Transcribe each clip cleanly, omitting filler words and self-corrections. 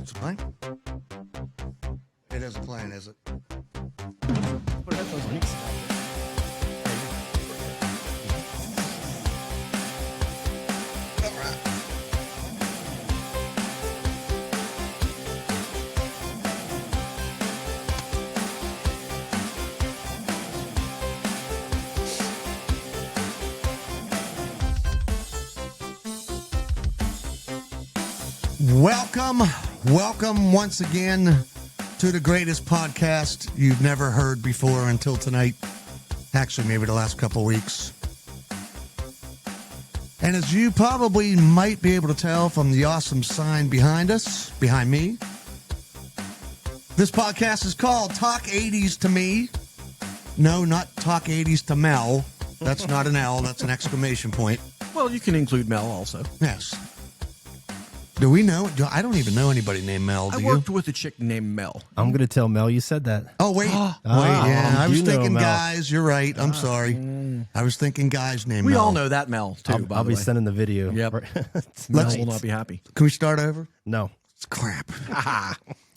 Is it playing? It isn't playing, is it? Put headphones on. You can sit down. All right. Welcome once again to the greatest podcast you've never heard before until tonight. Actually, maybe the last couple weeks. And as you probably might be able to tell from the awesome sign behind me, this podcast is called Talk 80's to Me. No, not Talk 80's to Mel. That's not an L, that's an exclamation point. Well, you can include Mel also. Yes. Do we know? I don't even know anybody named Mel. Do I worked with a chick named Mel. I'm going to tell Mel you said that. Oh, wait. I was you know thinking Mel. guys. You're right. I'm sorry. I was thinking guys named We Mel. all know that Mel, too, I'll be sending the video. Yep. Let's- Mel will not be happy. Can we start over? No. It's crap.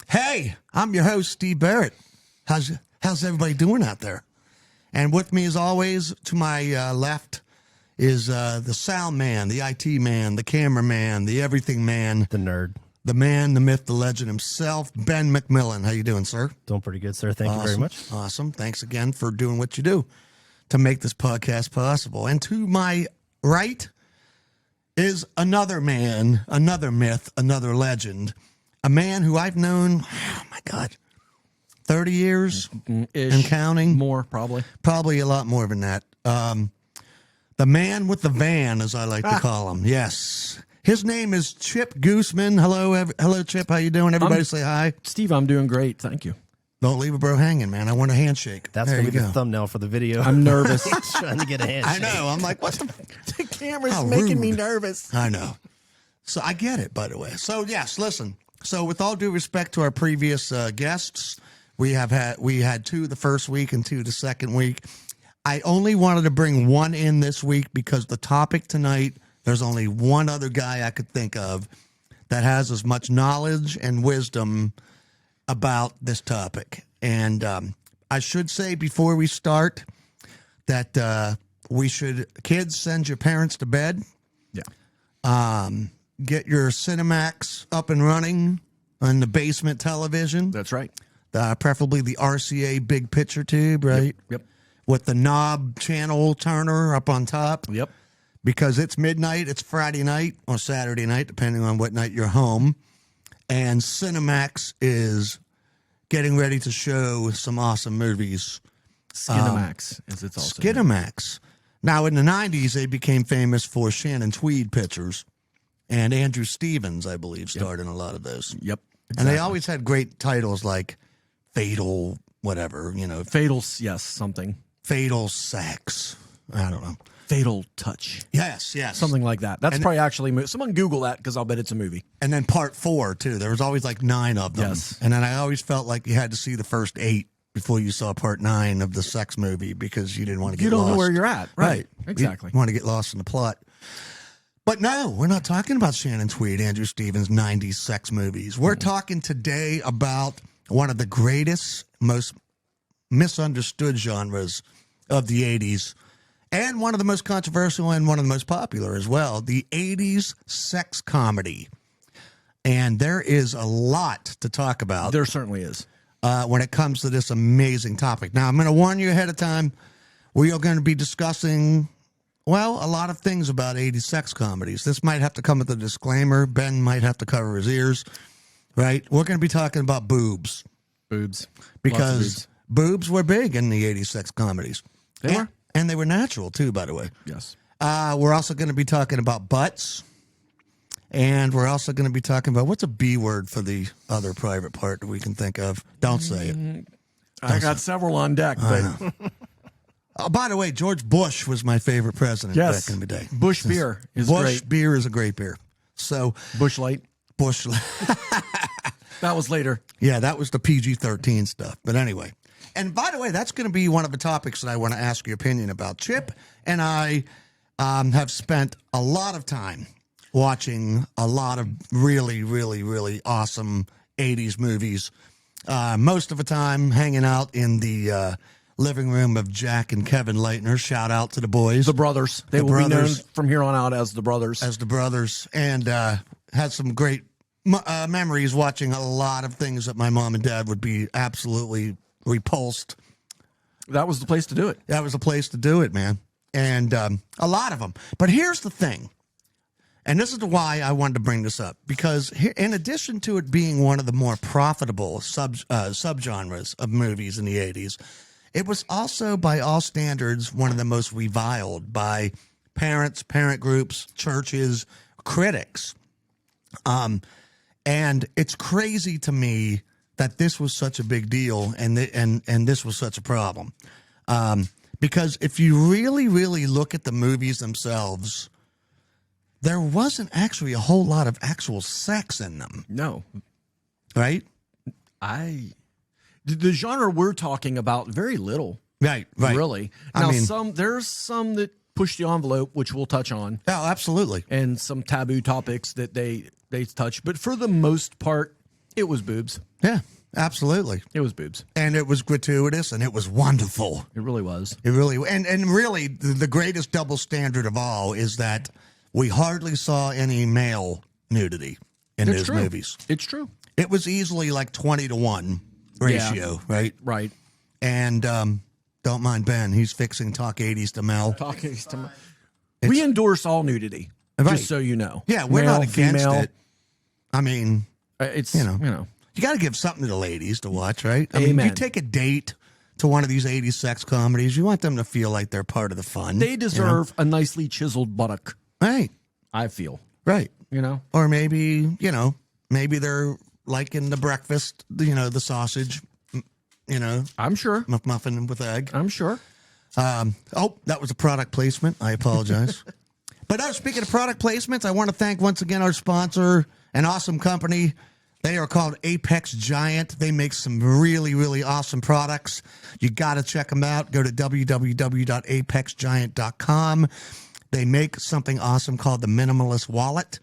Hey, I'm your host, Steve Barrett. How's everybody doing out there? And with me, as always, to my left is the sound man, the IT man, the cameraman, the everything man, The nerd. the man, the myth, the legend himself, Ben McMillan. How you doing, sir? Doing pretty good, sir. Thank you very much. Awesome. Thanks again for doing what you do to make this podcast possible. And to my right is another man, another myth, another legend, a man who I've known, oh my God, 30 years and counting. More, probably. Probably a lot more than that. The man with the van, as I like to call him. Yes. His name is Chip Guesman. Hello, Chip. How you doing? Everybody say hi. Steve, I'm doing great. Thank you. Don't leave a bro hanging, man. I want a handshake. That's there going you to be go. the thumbnail for the video. I'm nervous. Trying to get a handshake. I know. I'm like, what's the... The camera's How making me rude. nervous. I know. So I get it, by the way. So yes, listen. So with all due respect to our previous guests, we had two the first week and two the second week. I only wanted to bring one in this week because the topic tonight, there's only one other guy I could think of that has as much knowledge and wisdom about this topic. And I should say before we start that kids, send your parents to bed. Yeah. Get your Cinemax up and running on the basement television. That's right. Preferably the RCA big picture tube, right? Yep. With the knob channel turner up on top. Yep. Because it's midnight, it's Friday night or Saturday night, depending on what night you're home. And Cinemax is getting ready to show some awesome movies. Cinemax, as it's also. Cinemax. Now, in the 90s, they became famous for Shannon Tweed pictures. And Andrew Stevens, I believe, starred in a lot of those. Yep. And they always had great titles like Fatal, whatever, Fatal, yes, something. Fatal Sex. I don't know. Fatal Touch. Yes. Something like that. That's probably actually, someone Google that because I'll bet it's a movie. And then part 4, too. There was always like 9 of them. Yes. And then I always felt like you had to see the first 8 before you saw part 9 of the sex movie because you didn't want to get You don't lost. know where you're at. Right. Exactly. You want to get lost in the plot. But no, we're not talking about Shannon Tweed, Andrew Stevens' 90s sex movies. We're talking today about one of the greatest, most misunderstood genres of the 80s, and one of the most controversial and one of the most popular as well, the 80s sex comedy. And there is a lot to talk about. There certainly is. When it comes to this amazing topic. Now, I'm going to warn you ahead of time, we are going to be discussing... well, a lot of things about 80s sex comedies. This might have to come with a disclaimer. Ben might have to cover his ears, right? We're going to be talking about boobs. Boobs. Because boobs were big in the 80s sex comedies. They were? And they were natural, too, by the way. Yes. We're also going to be talking about butts. And we're also going to be talking about, what's a B word for the other private part that we can think of? Don't say it. I got several on deck, but... Oh, by the way, George Bush was my favorite president Yes. back in the day. Bush beer is Bush great. beer is a great beer. So Bush Light. Bush, That was later. yeah, that was the PG-13 stuff. But anyway, and by the way, that's going to be one of the topics that I want to ask your opinion about. Chip and I have spent a lot of time watching a lot of really, really, really awesome 80s movies. Most of the time hanging out in the living room of Jack and Kevin Leitner. Shout out to the boys. The brothers. They will be known from here on out as the brothers. As the brothers. And had some great memories watching a lot of things that my mom and dad would be absolutely repulsed. That was the place to do it. That was the place to do it, man. And a lot of them. But here's the thing. And this is why I wanted to bring this up. Because in addition to it being one of the more profitable subgenres of movies in the 80s, it was also, by all standards, one of the most reviled by parents, parent groups, churches, critics. And it's crazy to me that this was such a big deal and this was such a problem. Because if you really, really look at the movies themselves, there wasn't actually a whole lot of actual sex in them. No. Right? The genre we're talking about, very little. Right. Really. Now, there's some that push the envelope, which we'll touch on. Oh, absolutely. And some taboo topics that they touch. But for the most part, it was boobs. Yeah, absolutely. It was boobs. And it was gratuitous and it was wonderful. It really was. It really, and really the greatest double standard of all is that we hardly saw any male nudity in those movies. It's true. It was easily like 20-1 ratio, right? Right. And don't mind Ben. He's fixing Talk 80s to Mel. We endorse all nudity, just so you know. Yeah, we're Male, not against female. it. I mean, it's, you got to give something to the ladies to watch, right? I Amen. mean, you take a date to one of these 80s sex comedies, you want them to feel like they're part of the fun. They deserve a nicely chiseled buttock. Right. I feel. Right. Or maybe, maybe they're liking the breakfast, the sausage, I'm sure. muffin with egg. I'm sure. That was a product placement. I apologize. But speaking of product placements, I want to thank once again our sponsor, an awesome company. They are called Apex Giant. They make some really, really awesome products. You got to check them out. Go to www.apexgiant.com. They make something awesome called the Minimalist Wallet.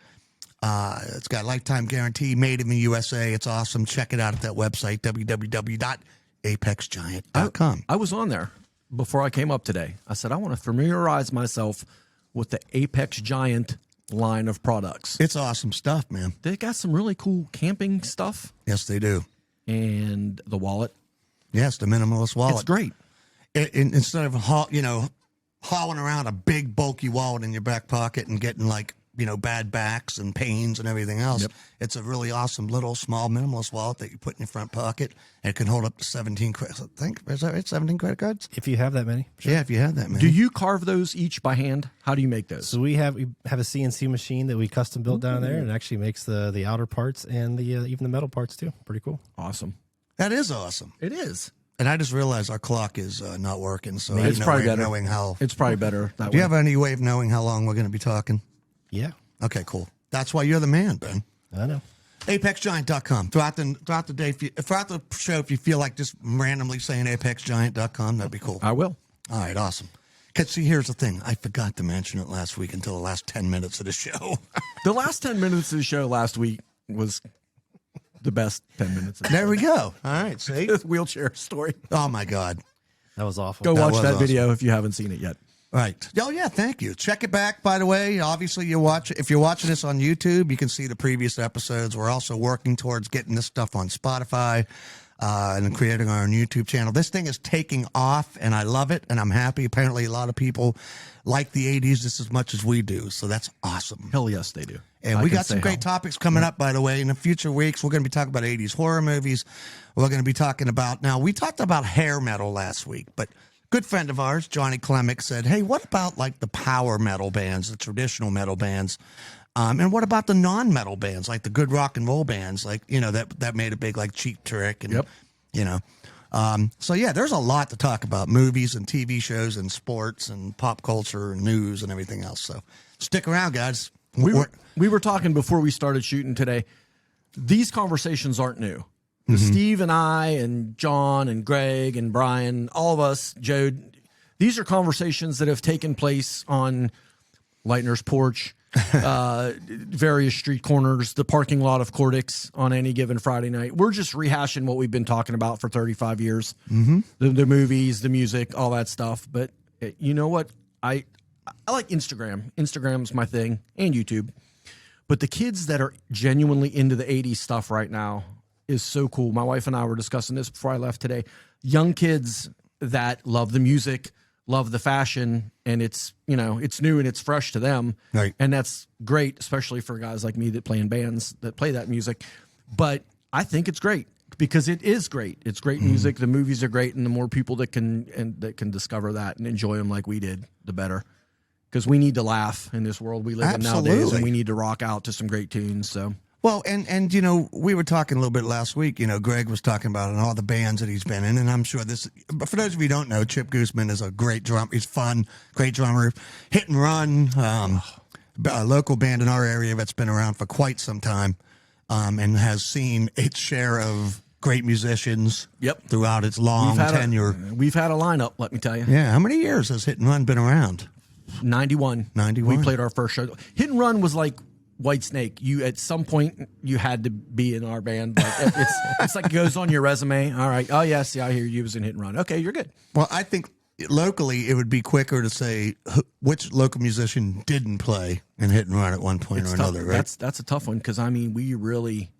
It's got a lifetime guarantee, made in the USA. It's awesome. Check it out at that website, www.apexgiant.com. I was on there before I came up today. I said, I want to familiarize myself with the Apex Giant line of products. It's awesome stuff, man. They got some really cool camping stuff. Yes, they do. And the wallet. Yes, the Minimalist Wallet. It's great. Instead of hauling around a big bulky wallet in your back pocket and getting bad backs and pains and everything else. Yep. It's a really awesome little small minimalist wallet that you put in your front pocket and it can hold up to 17 credit. I think, is that right? 17 credit cards? If you have that many. Sure. Yeah, if you have that many. Do you carve those each by hand? How do you make those? So we have a CNC machine that we custom built down there, and it actually makes the outer parts and the even the metal parts too. Pretty cool. Awesome. That is awesome. It is. And I just realized our clock is not working, so It's probably better. knowing how. It's probably better. That Do you way. have any way of knowing how long we're going to be talking? Yeah. Okay, cool. That's why you're the man, Ben. I know. ApexGiant.com. Throughout the day, throughout the show, if you feel like just randomly saying ApexGiant.com, that'd be cool. I will. All right, awesome. Because, see, here's the thing. I forgot to mention it last week until the last 10 minutes of the show. The last 10 minutes of the show last week was the best 10 minutes. Of the There show. we go. All right, see? Wheelchair story. Oh, my God. That was awful. Go watch was that awesome. video if you haven't seen it yet. Right. Oh, yeah, thank you. Check it back, by the way. Obviously, if you're watching this on YouTube, you can see the previous episodes. We're also working towards getting this stuff on Spotify and creating our own YouTube channel. This thing is taking off, and I love it, and I'm happy. Apparently, a lot of people like the 80s just as much as we do, so that's awesome. Hell yes, they do. And we got some great topics coming up, by the way. In the future weeks, we're going to be talking about 80s horror movies. We're going to be talking about, now, we talked about hair metal last week, but good friend of ours, Johnny Klemick, said, hey, what about like the power metal bands, the traditional metal bands? And what about the non-metal bands, like the good rock and roll bands, like, that made a big, like, Cheap Trick and, so, yeah, there's a lot to talk about, movies and TV shows and sports and pop culture and news and everything else. So stick around, guys. We were talking before we started shooting today. These conversations aren't new. Steve and I and John and Greg and Brian, all of us, Joe, these are conversations that have taken place on Leitner's porch, various street corners, the parking lot of Cortex on any given Friday night. We're just rehashing what we've been talking about for 35 years. Mm-hmm. The movies, the music, all that stuff. But you know what? I like Instagram. Instagram's my thing, and YouTube. But the kids that are genuinely into the 80s stuff right now is so cool. My wife and I were discussing this before I left today. Young kids that love the music, love the fashion, and it's new and it's fresh to them. Right. And that's great, especially for guys like me that play in bands that play that music. But I think it's great because it is great. It's great music. The movies are great, and the more people that can discover that and enjoy them like we did, the better. Because we need to laugh in this world we live in nowadays, and we need to rock out to some great tunes. So. Well, and we were talking a little bit last week. Greg was talking about all the bands that he's been in, and I'm sure but for those of you who don't know, Chip Guesman is a great drummer. He's fun, great drummer. Hit and Run, a local band in our area that's been around for quite some time, and has seen its share of great musicians. Yep. Throughout its long tenure. We've had a lineup, let me tell you. Yeah. How many years has Hit and Run been around? 91. 91. We played our first show. Hit and Run was like White Snake. You at some point you had to be in our band. Like it's like it goes on your resume. All right. Oh yes, yeah, I hear you was in Hit and Run. Okay, you're good. Well, I think locally it would be quicker to say which local musician didn't play in Hit and Run at one point or another. Right? That's a tough one because we really,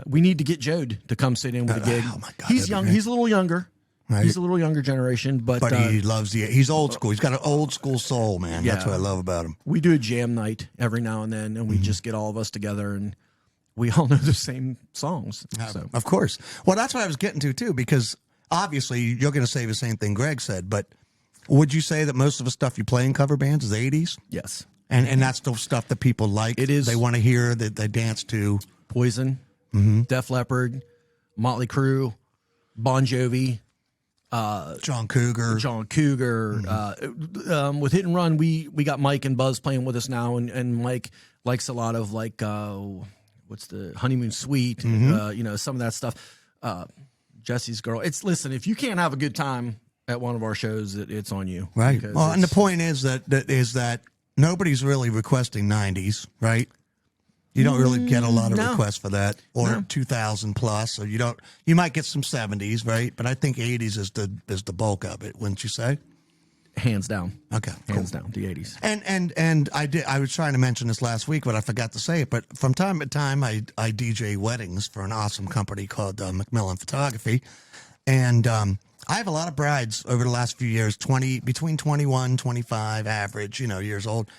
we need to get Jode to come sit in with a gig. Oh my God, he's young. He's a little younger. Right. He's a little younger generation, but he loves he's old school. He's got an old school soul, man. Yeah. That's what I love about him. We do a jam night every now and then, and we just get all of us together, and we all know the same songs. So. Of course. Well, that's what I was getting to, too, because obviously you're going to say the same thing Greg said, but would you say that most of the stuff you play in cover bands is 80s? Yes. And that's the stuff that people like? It is. They want to hear, that they dance to? Poison, Def Leppard, Motley Crue, Bon Jovi, John Cougar. With Hit and Run, we got Mike and Buzz playing with us now, and Mike likes a lot of what's the Honeymoon Suite, some of that stuff. Jesse's Girl. Listen, if you can't have a good time at one of our shows, it's on you. Right. Well, and the point is that nobody's really requesting 90s, right? You don't really get a lot of requests for that, or 2000 plus, or you might get some 70s, right? But I think 80s is the bulk of it, wouldn't you say? Hands down. Okay. Hands down, the 80s. And I was trying to mention this last week, but I forgot to say it. But from time to time, I DJ weddings for an awesome company called Macmillan Photography. And I have a lot of brides over the last few years, between 21, 25 average, years old.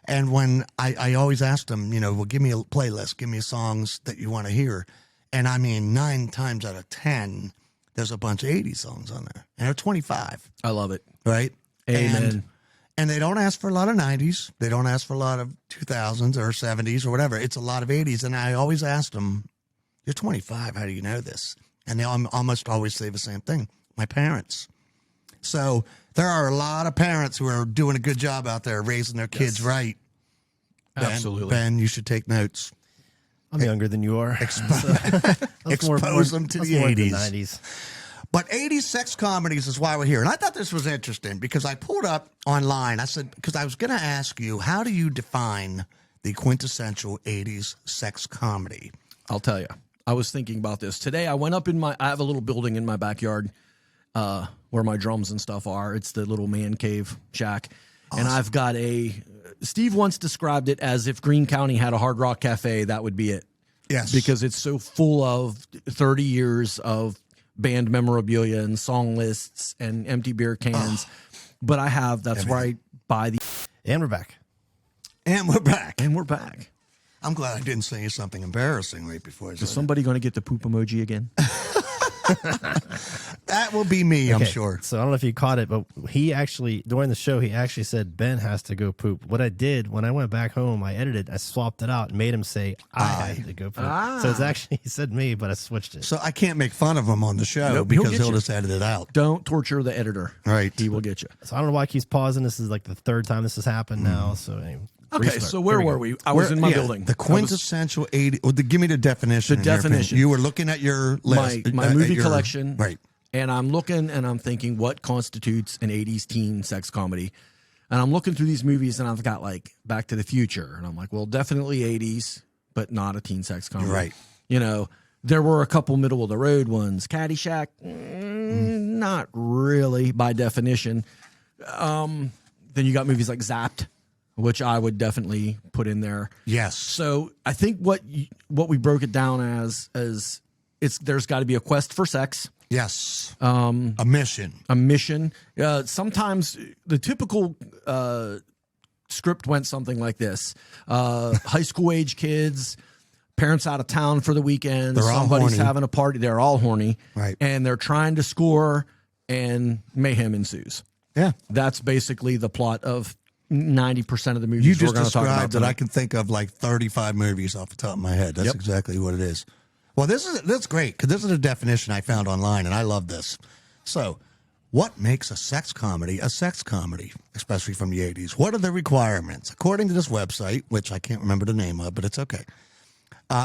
And when I always ask them, well, give me a playlist, give me songs that you want to hear. And 9 times out of 10, there's a bunch of 80s songs on there. And they're 25. I love it. Right? Amen. And they don't ask for a lot of 90s. They don't ask for a lot of 2000s or 70s or whatever. It's a lot of 80s. And I always ask them, you're 25. How do you know this? And they almost always say the same thing. My parents. So there are a lot of parents who are doing a good job out there raising their kids right. Absolutely. Ben, you should take notes. I'm younger than you are. Expose them to the 80s. 90s. But 80s sex comedies is why we're here. And I thought this was interesting because I pulled up online. I said, because I was going to ask you, how do you define the quintessential 80s sex comedy? I'll tell you. I was thinking about this. Today I went up I have a little building in my backyard where my drums and stuff are. It's the little man cave shack. Awesome. And I've got Steve once described it as if Greene County had a Hard Rock Cafe, that would be it. Yes. Because it's so full of 30 years of band memorabilia and song lists and empty beer cans. But that's where I buy the... And we're back. And we're back. And we're back. I'm glad I didn't say something embarrassing right before I said Is somebody going to get the poop emoji again? That will be me, I'm sure. So I don't know if you caught it, but he actually, during the show, he actually said Ben has to go poop. What I did, when I went back home, I edited, I swapped it out and made him say I had to go poop. So it's actually, he said me, but I switched it. So I can't make fun of him on the show Nope, because he'll he'll just edit it out. Don't torture the editor. Right. He will get you. So I don't know why he keeps pausing. This is like the third time this has happened now. So anyway, Okay, restart. so where were we? I was in my building. The quintessential 80s. Give me the definition. The definition. You were looking at your list. My movie collection. Right. And I'm looking and I'm thinking, what constitutes an 80s teen sex comedy? And I'm looking through these movies, and I've got like Back to the Future, and I'm like, well, definitely 80s, but not a teen sex comedy. Right. You know, there were a couple middle of the road ones. Caddyshack, not really by definition. Then you got movies like Zapped, which I would definitely put in there. Yes. So I think what we broke it down as there's got to be a quest for sex. Yes. A mission. A mission. Sometimes the typical script went something like this: high school age kids, parents out of town for the weekend. They're all Somebody's horny. having a party. They're all horny, Right. And they're trying to score, and mayhem ensues. Yeah. That's basically the plot of 90% of the movies You we're just going to talk about described that tonight. I can think of like 35 movies off the top of my head. That's Yep. exactly what it is. Well, that's great because this is a definition I found online, and I love this. So, what makes a sex comedy, especially from the 80s? What are the requirements? According to this website, which I can't remember the name of, but it's okay.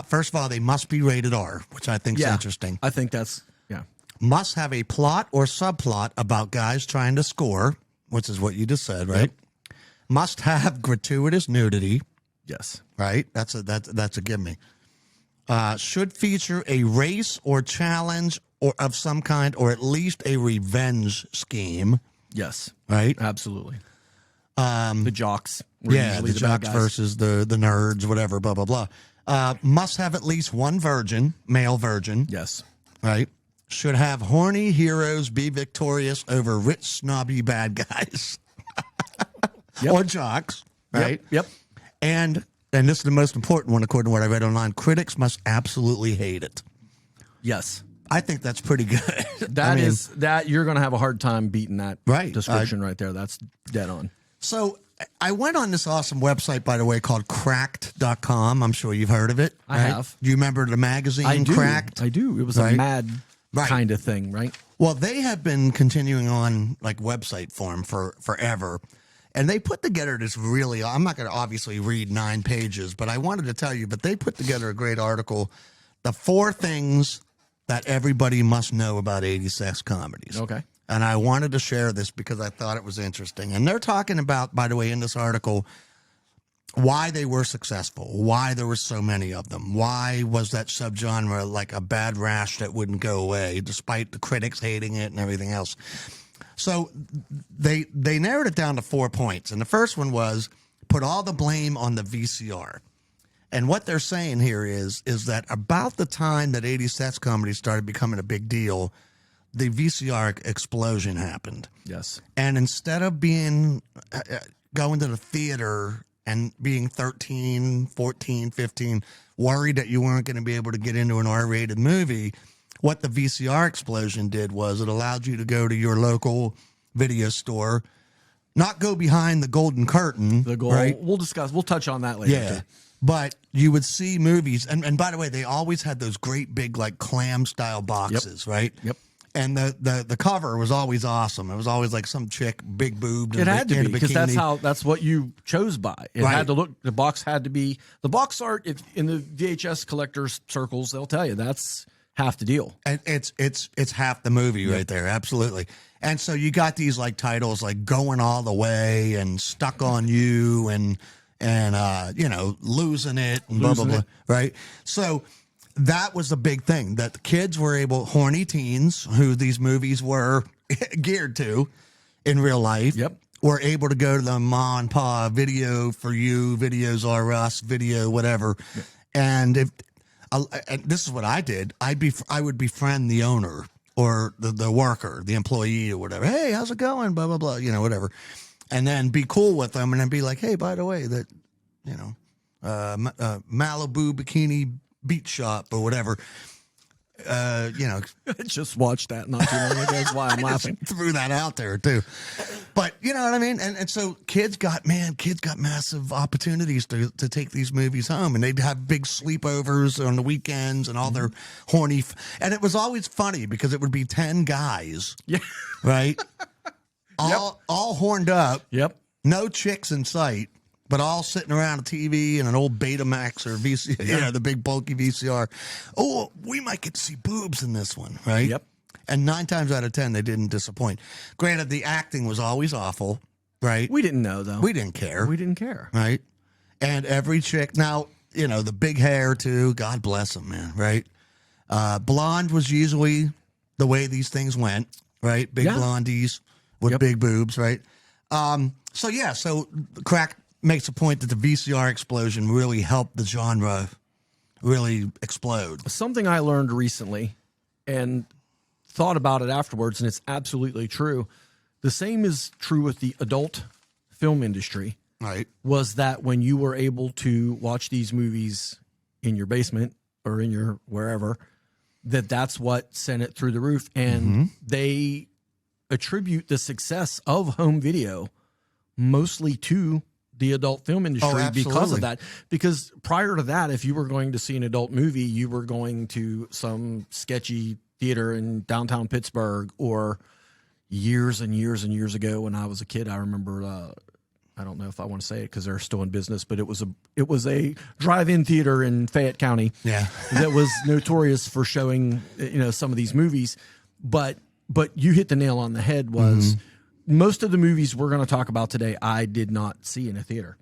First of all, they must be rated R, which I think is interesting. I think that's, yeah. Must have a plot or subplot about guys trying to score, which is what you just said, right? Yep. Must have gratuitous nudity, Yes. right? That's a give me. Should feature a race or challenge or of some kind, or at least a revenge scheme, Yes. right? Absolutely. The jocks. Were Yeah, usually the bad jocks guys. versus the nerds, whatever, blah, blah, blah. Must have at least one virgin, male virgin, Yes. right? Should have horny heroes be victorious over rich, snobby bad guys. Yep. Or jocks, right? Yep. And this is the most important one, according to what I read online, critics must absolutely hate it. Yes. I think that's pretty good. That is that you're going to have a hard time beating that Right. description right there. That's dead on. So I went on this awesome website, by the way, called cracked.com. I'm sure you've heard of it. I right? have. Do you remember the magazine I do. Cracked? I do. It was Right. a mad Right. kind of thing, right? Well, they have been continuing on like website form for forever. And they put together this really, I'm not going to obviously read 9 pages, but I wanted to tell you, but they put together a great article, the 4 things that everybody must know about 80s sex comedies. Okay. And I wanted to share this because I thought it was interesting. And they're talking about, by the way, in this article, why they were successful, why there were so many of them, why was that subgenre like a bad rash that wouldn't go away, despite the critics hating it and everything else. So they narrowed it down to 4 points. And the first one was put all the blame on the VCR. And what they're saying here is that about the time that 80s sex comedies started becoming a big deal, the VCR explosion happened. Yes. And instead of being going to the theater and being 13, 14, 15, worried that you weren't going to be able to get into an R-rated movie, what the VCR explosion did was it allowed you to go to your local video store, not go behind the golden curtain. The goal. Right? We'll touch on that later. Yeah. Too. But you would see movies, and by the way, they always had those great big like clam style boxes, right? Yep. And the cover was always awesome. It was always like some chick, big boobed. It had to be because bikini. that's what you chose by. It Right. had to look. The box had to be the box art. If in the VHS collectors circles, they'll tell you that's half the deal. And it's half the movie right there, absolutely. And so you got these like titles like Going All the Way and Stuck on You and Losing It and blah blah blah. Right. So that was the big thing that the kids were able, horny teens who these movies were geared to in real life. Yep. Were able to go to the Ma and Pa Video for You, Videos R Us, Video, whatever. Yep. And if and this is what I did, I would befriend the owner or the worker, the employee or whatever. Hey, how's it going? Blah blah blah. Whatever. And then be cool with them, and then be like, hey, by the way, that Malibu Bikini Beach Shop or whatever. I just watched that not too long ago. That's why I'm laughing. Threw that out there too. But you know what I mean? And so kids got massive opportunities to take these movies home, and they'd have big sleepovers on the weekends and all their horny and it was always funny because it would be 10 guys. Yeah. Right? All horned up. Yep. No chicks in sight, but all sitting around a TV and an old Betamax or VCR, the big bulky VCR. Oh, we might get to see boobs in this one, right? Yep. And 9 times out of 10, they didn't disappoint. Granted, the acting was always awful, right? We didn't know though. We didn't care. We didn't care. Right? And every chick, now, you know, the big hair too, God bless them, man, right? Blonde was usually the way these things went, right? Big blondies with big boobs, right? So Crack makes a point that the VCR explosion really helped the genre really explode. Something I learned recently and thought about it afterwards, and it's absolutely true. The same is true with the adult film industry. Right. Was that when you were able to watch these movies in your basement or in your wherever, that's what sent it through the roof. And they attribute the success of home video mostly to the adult film industry because of that. Because prior to that, if you were going to see an adult movie, you were going to some sketchy theater in downtown Pittsburgh, or years and years and years ago when I was a kid, I remember, I don't know if I want to say it because they're still in business, but it was a drive-in theater in Fayette County. Yeah. That was notorious for showing, you know, some of these movies. But you hit the nail on the head. Was most of the movies we're going to talk about today, I did not see in a theater.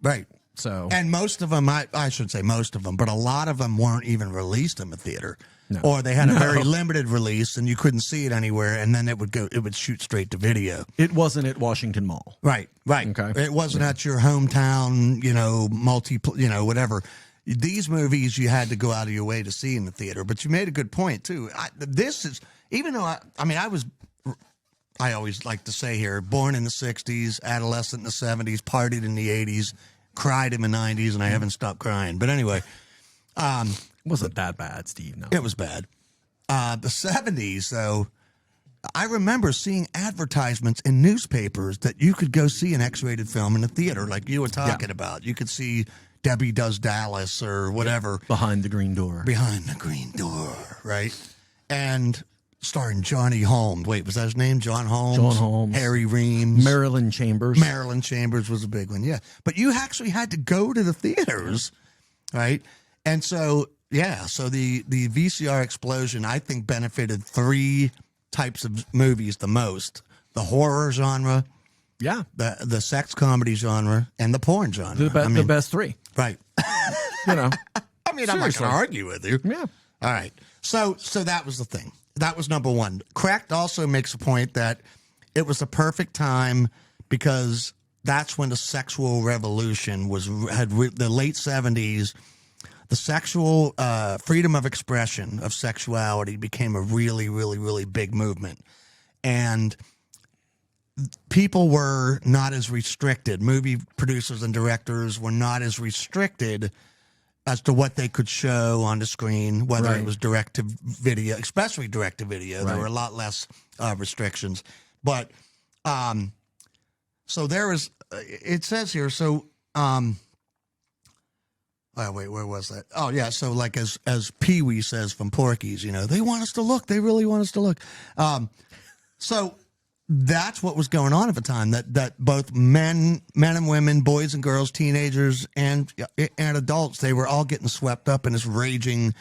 Right. So, and most of them, I should say most of them, but a lot of them weren't even released in the theater. No. Or they had a very limited release and you couldn't see it anywhere, and then it would shoot straight to video. It wasn't at Washington Mall. Right. Okay. It wasn't at your hometown, you know, whatever. These movies you had to go out of your way to see in the theater. But you made a good point too. This is, even though I always like to say here, born in the 60s, adolescent in the 70s, partied in the 80s, cried in the 90s, and I haven't stopped crying. But anyway, it wasn't that bad, Steve. No, it was bad. The 70s, though, I remember seeing advertisements in newspapers that you could go see an X-rated film in the theater, like you were talking about. You could see Debbie Does Dallas or whatever. Behind the Green Door. Behind the Green Door, right? And starring Johnny Holmes. Wait, was that his name? John Holmes? John Holmes. Harry Reams. Marilyn Chambers. Marilyn Chambers was a big one, yeah. But you actually had to go to the theaters, right? And so, so the VCR explosion, I think, benefited three types of movies the most. The horror genre, the sex comedy genre, and the porn genre. The best three. Right. You know. I mean, I'm not going to argue with you. Yeah. All right. So that was the thing. That was number one. Cracked also makes a point that it was the perfect time because that's when the sexual revolution the late 70s. The sexual freedom of expression of sexuality became a really, really, really big movement. And people were not as restricted. Movie producers and directors were not as restricted as to what they could show on the screen, whether it was direct to video, especially direct to video. There were a lot less restrictions. But so there is, it says here, so, oh, wait, where was that? Oh, yeah. So, like, as Pee Wee says from Porky's, you know, they want us to look. They really want us to look. So that's what was going on at the time. That both men and women, boys and girls, teenagers and adults, they were all getting swept up in this raging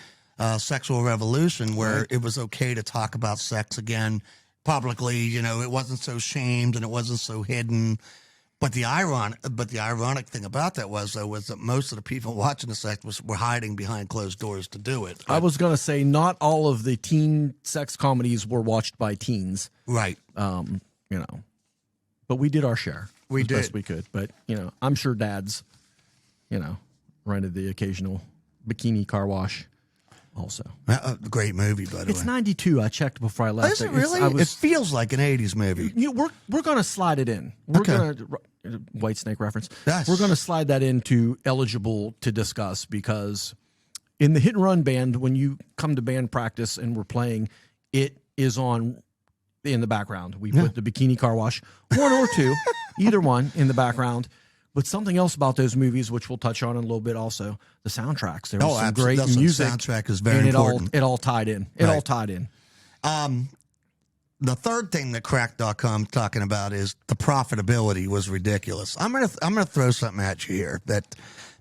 sexual revolution where it was okay to talk about sex again publicly. You know, it wasn't so shamed and it wasn't so hidden. But the ironic thing about that was that most of the people watching the sex were hiding behind closed doors to do it. I was going to say not all of the teen sex comedies were watched by teens. Right. You know, but we did our share. We as did. Best we could. But, you know, I'm sure dads, you know, rented the occasional bikini car wash also. Great movie, by the way. It's 92. I checked before I left. Is it really? It feels like an 80s movie. You know, we're going to slide it in. We're going to White Snake reference. Yes. We're going to slide that into eligible to discuss because in the hit and run band, when you come to band practice and we're playing, it is on in the background. We put the bikini car wash, one or two, either one in the background. But something else about those movies, which we'll touch on in a little bit, also the soundtracks. There was some great music. The soundtrack is very important. It all tied in. It all tied in. The third thing that Crack.com talking about is the profitability was ridiculous. I'm gonna throw something at you here. That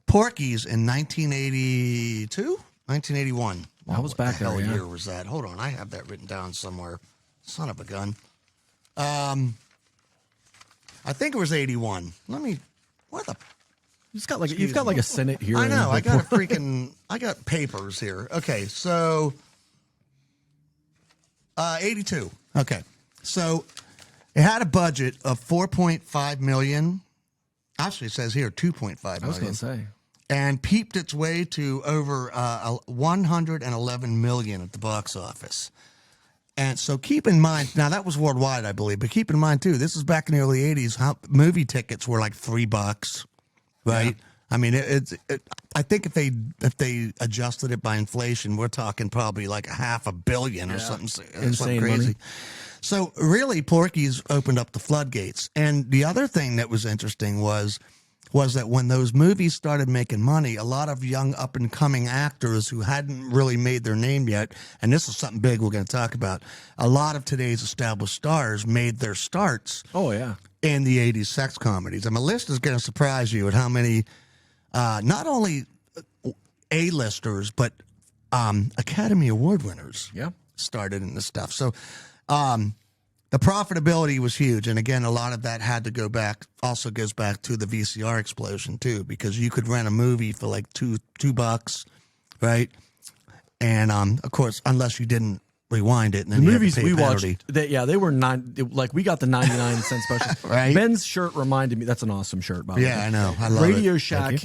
Porky's in 1982, 1981. I was back there. What year was that? Hold on, I have that written down somewhere. Son of a gun. I think it was 81. Let me. What the? You've got like a Senate here. I know. I got I got papers here. Okay, so 82. Okay, so it had a budget of 4.5 million. Actually, it says here 2.5 million. I was going to say. And peeped its way to over 111 million at the box office. And so keep in mind, now that was worldwide, I believe, but keep in mind too, this is back in the early 80s. How movie tickets were like $3, right? Yeah. I mean, I think if they adjusted it by inflation, we're talking probably like $500 million or something Insane crazy. money. So really, Porky's opened up the floodgates. And the other thing that was interesting was that when those movies started making money, a lot of young up-and-coming actors who hadn't really made their name yet, and this is something big we're going to talk about, a lot of today's established stars made their starts in the 80s sex comedies. And my list is going to surprise you at how many, not only A-listers, but Academy Award winners started in this stuff. So the profitability was huge. And again, a lot of that had to goes back to the VCR explosion too, because you could rent a movie for like $2, right? And of course, unless you didn't rewind it, and then the you movies had to pay we penalty. watched, they were we got the 99-cent special. Right. Ben's shirt reminded me. That's an awesome shirt, by the way. Yeah, I know. I love Radio it. Shack.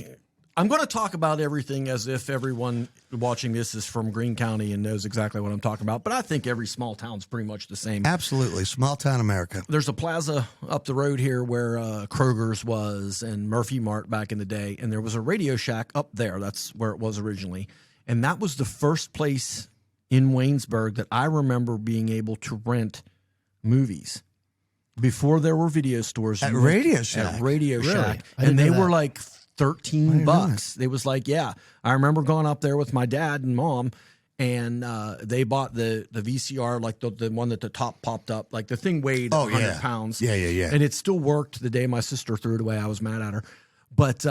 I'm going to talk about everything as if everyone watching this is from Greene County and knows exactly what I'm talking about. But I think every small town's pretty much the same. Absolutely. Small town America. There's a plaza up the road here where Kroger's was and Murphy Mart back in the day. And there was a Radio Shack up there. That's where it was originally. And that was the first place in Waynesburg that I remember being able to rent movies. Before there were video stores. At Radio Shack? At Radio Really? Shack. I didn't And they know that. were like $13. It was like, I remember going up there with my dad and mom, and they bought the VCR, like the one that the top popped up, like the thing weighed 100 pounds. Yeah. And it still worked the day my sister threw it away. I was mad at her. But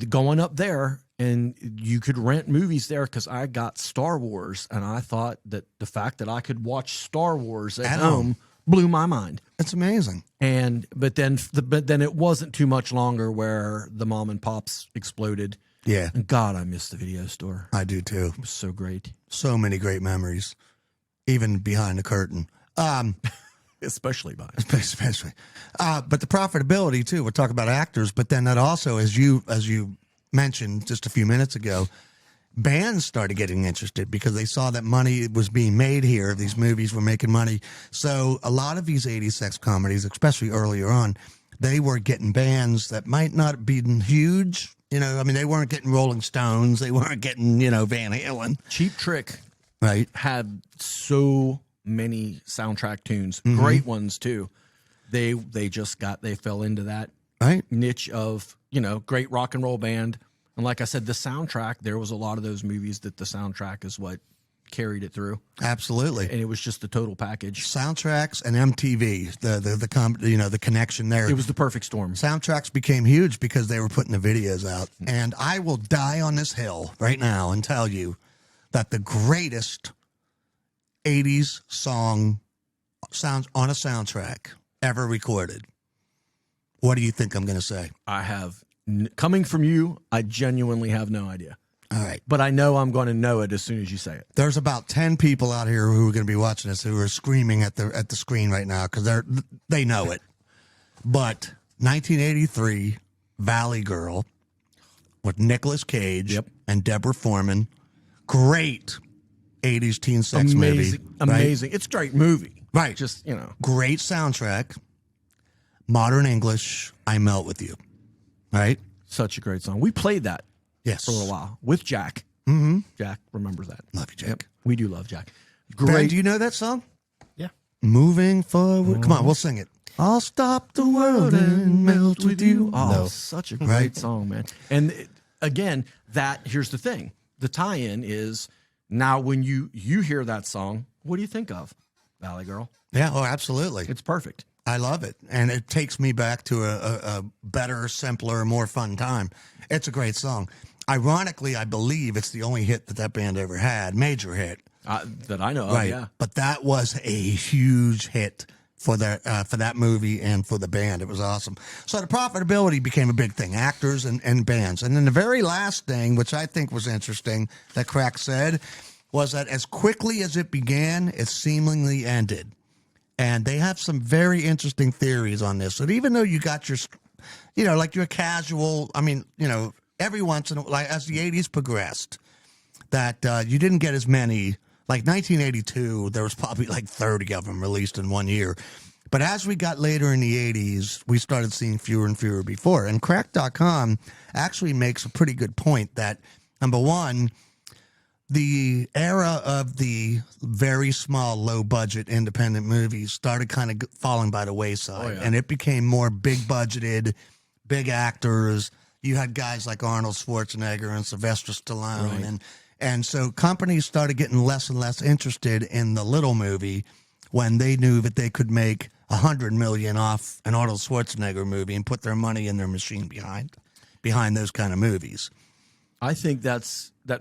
going up there, and you could rent movies there because I got Star Wars, and I thought that the fact that I could watch Star Wars at home blew my mind. It's amazing. But then it wasn't too much longer where the mom and pops exploded. Yeah. And God, I miss the video store. I do too. It was so great. So many great memories, even behind the curtain. Especially by Especially. But the profitability too. We're talking about actors, but then that also, as you mentioned just a few minutes ago, bands started getting interested because they saw that money was being made here. These movies were making money. So a lot of these 80s sex comedies, especially earlier on, they were getting bands that might not have been huge. You know, I mean, they weren't getting Rolling Stones. They weren't getting, Van Halen. Cheap Trick Right. had so many soundtrack tunes, great ones too. They fell into that Right. niche of, great rock and roll band. And like I said, the soundtrack, there was a lot of those movies that the soundtrack is what carried it through. Absolutely. And it was just the total package. Soundtracks and MTV, the connection there. It was the perfect storm. Soundtracks became huge because they were putting the videos out. And I will die on this hill right now and tell you that the greatest 80s song sounds on a soundtrack ever recorded. What do you think I'm going to say? I have, coming from you, I genuinely have no idea. All right. But I know I'm going to know it as soon as you say it. There's about 10 people out here who are going to be watching this who are screaming at the screen right now because they know it. But 1983, Valley Girl with Nicolas Cage and Deborah Foreman. Great 80s teen sex movie. Amazing. It's a great movie. Right. Just, Great soundtrack. Modern English, I Melt With You. Right? Such a great song. We played that for a while with Jack. Mm-hmm. Jack remembers that. Love you, Jack. Yep. We do love Jack. Great. Great. Do you know that song? Yeah. Moving Forward. Come on, we'll sing it. I'll stop the world and melt with you. Oh, such a great song, man. And again, here's the thing. The tie-in is now when you hear that song, what do you think of? Valley Girl. Yeah, absolutely. It's perfect. I love it. And it takes me back to a better, simpler, more fun time. It's a great song. Ironically, I believe it's the only hit that band ever had, major hit. That I know of, Right. yeah. But that was a huge hit for that movie and for the band. It was awesome. So the profitability became a big thing, actors and bands. And then the very last thing, which I think was interesting, that Crack said, was that as quickly as it began, it seemingly ended. And they have some very interesting theories on this. That even though you got your, like your casual, every once in a while, like as the 80s progressed, that you didn't get as many. Like 1982, there was probably like 30 of them released in 1 year. But as we got later in the 80s, we started seeing fewer and fewer before. And Crack.com actually makes a pretty good point that, number one, the era of the very small, low-budget independent movies started kind of falling by the wayside. And it became more big-budgeted, big actors. You had guys like Arnold Schwarzenegger and Sylvester Stallone. And so companies started getting less and less interested in the little movie when they knew that they could make $100 million off an Arnold Schwarzenegger movie and put their money in their machine behind those kind of movies. I think that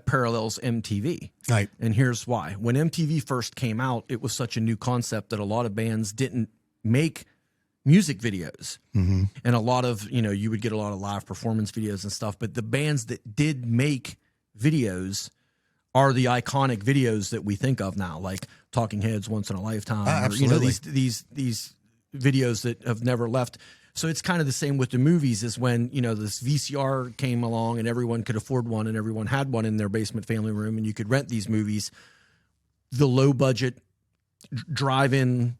parallels MTV. Right. And here's why. When MTV first came out, it was such a new concept that a lot of bands didn't make music videos. Mm-hmm. And a lot of, you would get a lot of live performance videos and stuff, but the bands that did make videos are the iconic videos that we think of now, like Talking Heads, Once in a Lifetime, absolutely. these videos that have never left. So it's kind of the same with the movies, is when, this VCR came along and everyone could afford one and everyone had one in their basement family room and you could rent these movies. The low budget drive-in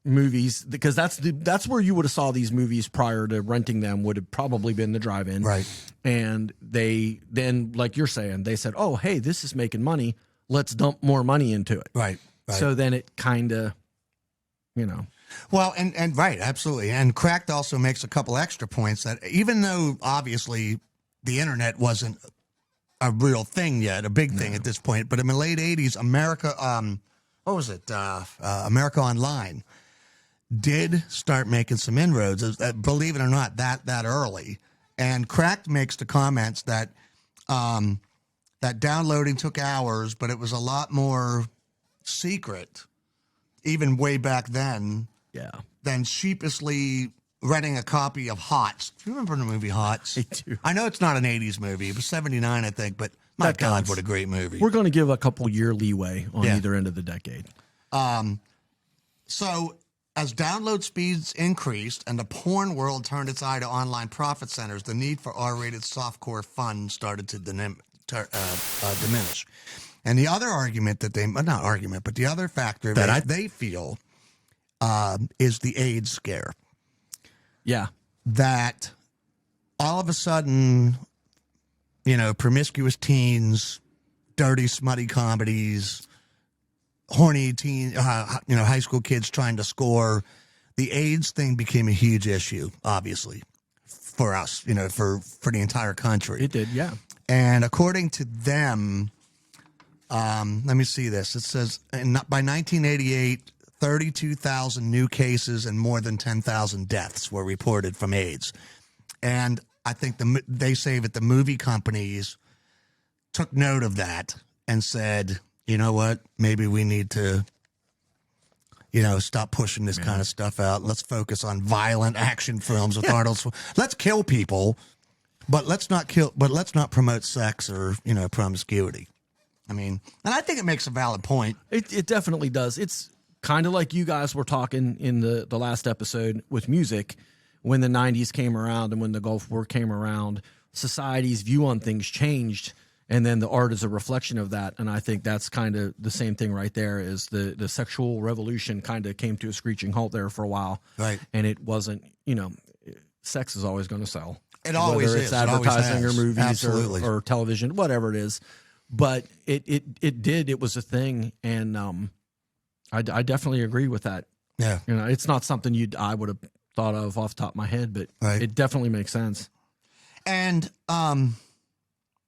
movies, because that's where you would have saw these movies prior to renting them, would have probably been the drive-in. Right. And they then, like you're saying, they said, oh, hey, this is making money. Let's dump more money into it. Right. So then it kind of, Well, and right, absolutely. And Cracked also makes a couple extra points that even though obviously the internet wasn't a real thing yet, a big thing at this point, but in the late 80s, America, America Online did start making some inroads, believe it or not, that early. And Cracked makes the comments that that downloading took hours, but it was a lot more secret, even way back then, than sheepishly renting a copy of Hots. Do you remember the movie Hots? I do. I know it's not an 80s movie. It was 79, I think, but my That God, counts. what a great movie. We're going to give a couple year leeway on either end of the decade. So as download speeds increased and the porn world turned its eye to online profit centers, the need for R-rated softcore fun started to diminish. And the other argument that the other factor that they feel is the AIDS scare. Yeah. That all of a sudden, promiscuous teens, dirty, smutty comedies, horny teen, high school kids trying to score. The AIDS thing became a huge issue, obviously, for us, for the entire country. It did, yeah. And according to them, let me see this. It says by 1988, 32,000 new cases and more than 10,000 deaths were reported from AIDS. And I think they say that the movie companies took note of that and said, you know what, maybe we need to, stop pushing this kind of stuff out. Let's focus on violent action films with Arnold Schwarzenegger. Let's kill people, but let's not promote sex or, promiscuity. And I think it makes a valid point. It definitely does. It's kind of like you guys were talking in the last episode with music. When the 90s came around and when the Gulf War came around, society's view on things changed, and then the art is a reflection of that. And I think that's kind of the same thing right there, is the sexual revolution kind of came to a screeching halt there for a while. Right. And it wasn't, sex is always going to sell. It always Whether is. it's It always advertising or has. movies Absolutely. or television, whatever it is. But it was a thing. And I definitely agree with that. Yeah. It's not something I would have thought of off the top of my head, but it definitely makes sense. And,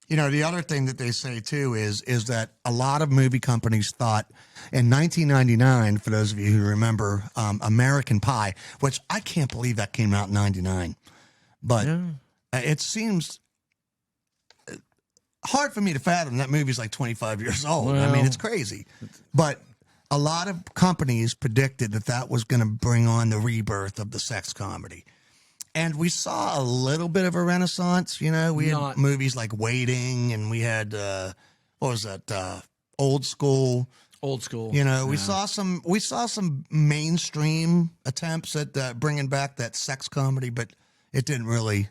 the other thing that they say too is that a lot of movie companies thought in 1999, for those of you who remember, American Pie, which I can't believe that came out in 99, but it seems hard for me to fathom that movie's like 25 years old. Well, it's crazy, but a lot of companies predicted that was going to bring on the rebirth of the sex comedy. And we saw a little bit of a renaissance. You know, we had movies like Waiting, and we had, what was that, Old School. Old School. You know, we saw some mainstream attempts at bringing back that sex comedy, but it didn't really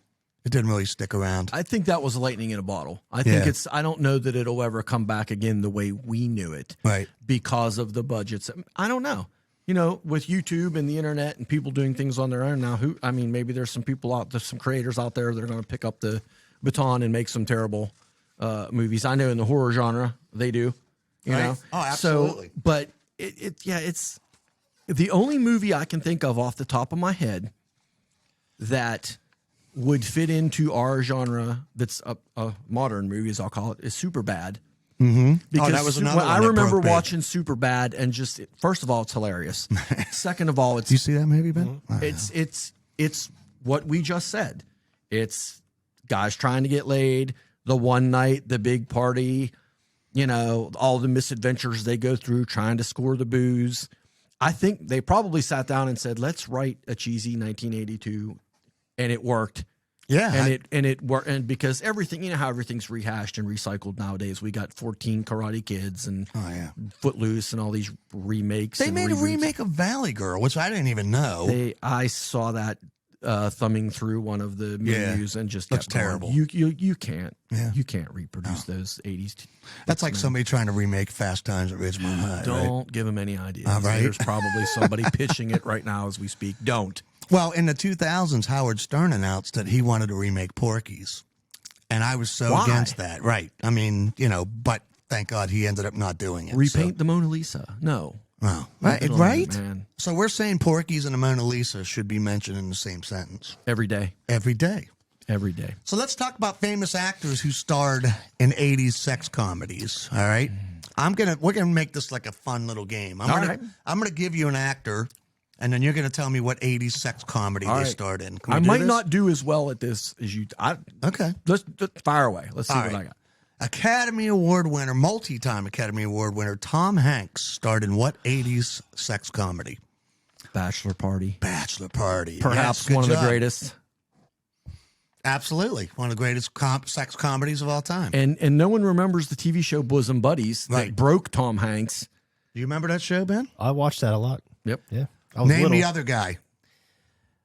stick around. I think that was lightning in a bottle. I think I don't know that it'll ever come back again the way we knew it. Right. Because of the budgets. I don't know. You know, with YouTube and the internet and people doing things on their own now, maybe there's some creators out there that are going to pick up the baton and make some terrible movies. I know in the horror genre, they do, you know? Oh, absolutely. So, but it's the only movie I can think of off the top of my head that would fit into our genre that's a modern movie, as I'll call it, is Superbad. Mm-hmm. Because that was another one I that remember broke big. watching Superbad and just, first of all, it's hilarious. Second of all, it's Do you see that movie, Ben? it's what we just said. It's guys trying to get laid, the one night, the big party, you know, all the misadventures they go through trying to score the booze. I think they probably sat down and said, let's write a cheesy 1982, and it worked. Yeah. And it worked, and because everything, you know how everything's rehashed and recycled nowadays. We got 14 Karate Kids and Footloose and all these remakes. They and made a reboots. remake of Valley Girl, which I didn't even know. I saw that thumbing through one of the menus and just looks kept going. terrible. You can't reproduce those 80s. That's like somebody trying to remake Fast Times at Ridgemont High. Don't give them any ideas. All right. There's probably somebody pitching it right now as we speak. Don't. Well, in the 2000s, Howard Stern announced that he wanted to remake Porky's. And I was so against that. Right. I mean, you know, but thank God he ended up not doing it. Repaint the Mona Lisa. No. Well, Right? Man. So we're saying Porky's and the Mona Lisa should be mentioned in the same sentence. Every day. Every day. Every day. So let's talk about famous actors who starred in 80s sex comedies. All right. We're gonna make this like a fun little game. I'm gonna give you an actor, and then you're gonna tell me what 80s sex comedy they starred in. I might not do as well at this as you. Okay. Let's fire away. Let's see what I got. Academy Award winner, multi-time Academy Award winner Tom Hanks starred in what 80s sex comedy? Bachelor Party. Bachelor Party. Perhaps Yes, one of good the job. greatest. Absolutely. One of the greatest sex comedies of all time. And no one remembers the TV show Bosom Buddies that broke Tom Hanks. Do you remember that show, Ben? I watched that a lot. Yep. Yeah. I was Name little. the other guy.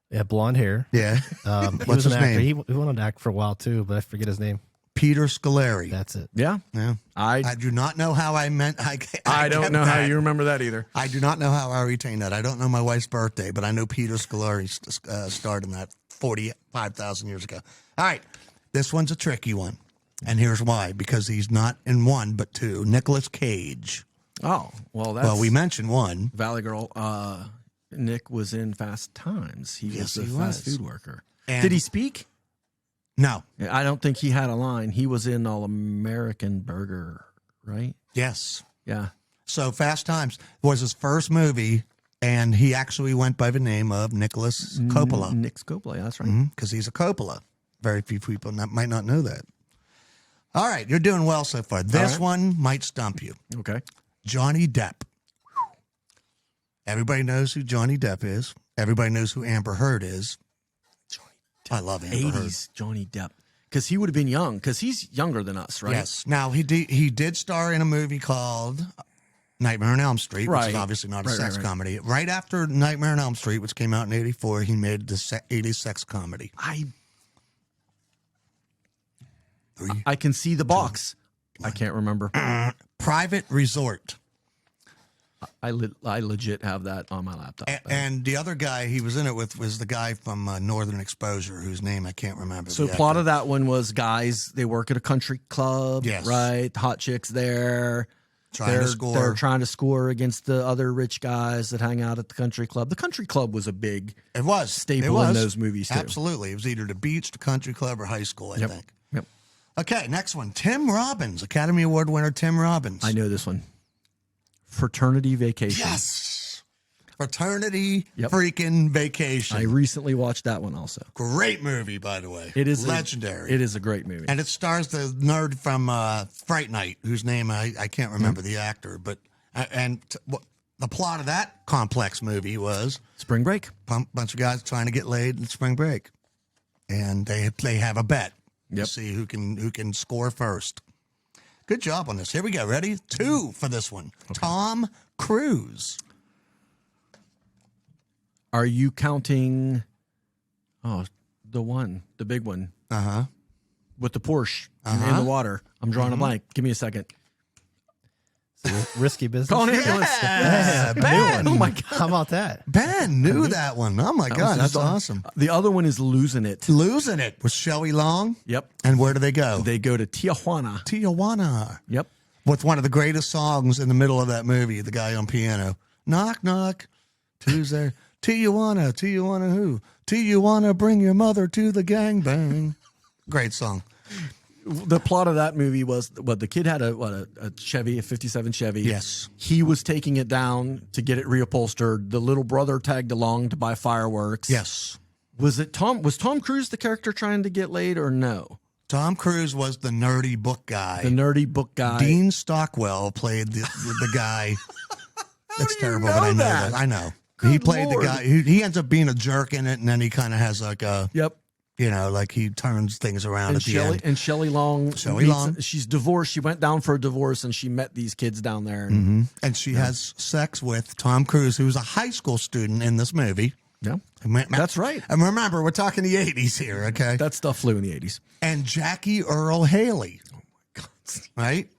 Yeah, blonde hair. Yeah. He What's was his an actor. name? He went on to act for a while too, but I forget his name. Peter Scolari. That's it. Yeah. Yeah. I do not know how I meant. I don't kept know how that. you remember that either. I do not know how I retained that. I don't know my wife's birthday, but I know Peter Scolari starred in that 45,000 years ago. All right. This one's a tricky one. And here's why. Because he's not in one, but two. Nicolas Cage. Oh, well, we mentioned one. Valley Girl. Nick was in Fast Times. He was a fast food worker. And did he speak? No. I don't think he had a line. He was in All American Burger, right? Yes. Yeah. So Fast Times was his first movie, and he actually went by the name of Nicholas Coppola. Nick Coppola, that's right. Because he's a Coppola. Very few people might not know that. All right, you're doing well so far. This one might stump you. Okay. Johnny Depp. Everybody knows who Johnny Depp is. Everybody knows who Amber Heard is. I love Amber Heard. 80s Johnny Depp. Because he would have been young. Because he's younger than us, right? Yes. Now, he did star in a movie called Nightmare on Elm Street, which is obviously not a sex comedy. Right after Nightmare on Elm Street, which came out in 84, he made the 80s sex comedy. I can see the box. I can't remember. Private Resort. I legit have that on my laptop. And the other guy he was in it with was the guy from Northern Exposure, whose name I can't remember. So plot of that one was guys, they work at a country club, right? Hot chicks there. They're trying to score against the other rich guys that hang out at the country club. The country club was a big staple in those movies, too. Absolutely. It was either the beach, the country club, or high school, I think. Yep. Okay, next one. Tim Robbins, Academy Award winner Tim Robbins. I know this one. Fraternity Vacation. Yes. Fraternity freaking Vacation. I recently watched that one also. Great movie, by the way. It is legendary. It is a great movie. And it stars the nerd from Fright Night, whose name I can't remember the actor. But the plot of that complex movie was Spring Break. bunch of guys trying to get laid in spring break, and they have a bet to Yep. see who can score first. Good job on this. Here we go. Ready? 2 for this one. Okay. Tom Cruise. Are you counting? Oh, the big one. With the Porsche in the water. I'm drawing a blank. Give me a second. Risky business. Call an ambulance. Yeah, Ben. Oh my God. How about that? Ben knew that one. Oh my God, that's awesome. The other one is Losing It. Losing It with Shelley Long. Yep. And where do they go? They go to Tijuana. Tijuana. Yep. With one of the greatest songs in the middle of that movie, the guy on piano. Knock, knock. Who's there? Tijuana. Tijuana who? Tijuana, bring your mother to the gangbang. Great song. The plot of that movie was the kid had a Chevy, a 57 Chevy. Yes. He was taking it down to get it reupholstered. The little brother tagged along to buy fireworks. Yes. Was Tom Cruise the character trying to get laid or no? Tom Cruise was the nerdy book guy. The nerdy book guy. Dean Stockwell played the guy. That's terrible, but I know that. I know. He played Lord. the guy. He ends up being a jerk in it, and then he kind of has like a, Yep. like he turns things around at the end. And Shelley Long. Shelley Long. She's divorced. She went down for a divorce, and she met these kids down there. And she has sex with Tom Cruise, who's a high school student in this movie. Yeah, that's right. And remember, we're talking the 80s here, okay? That stuff flew in the 80s. And Jackie Earle Haley. Oh, my God. Right?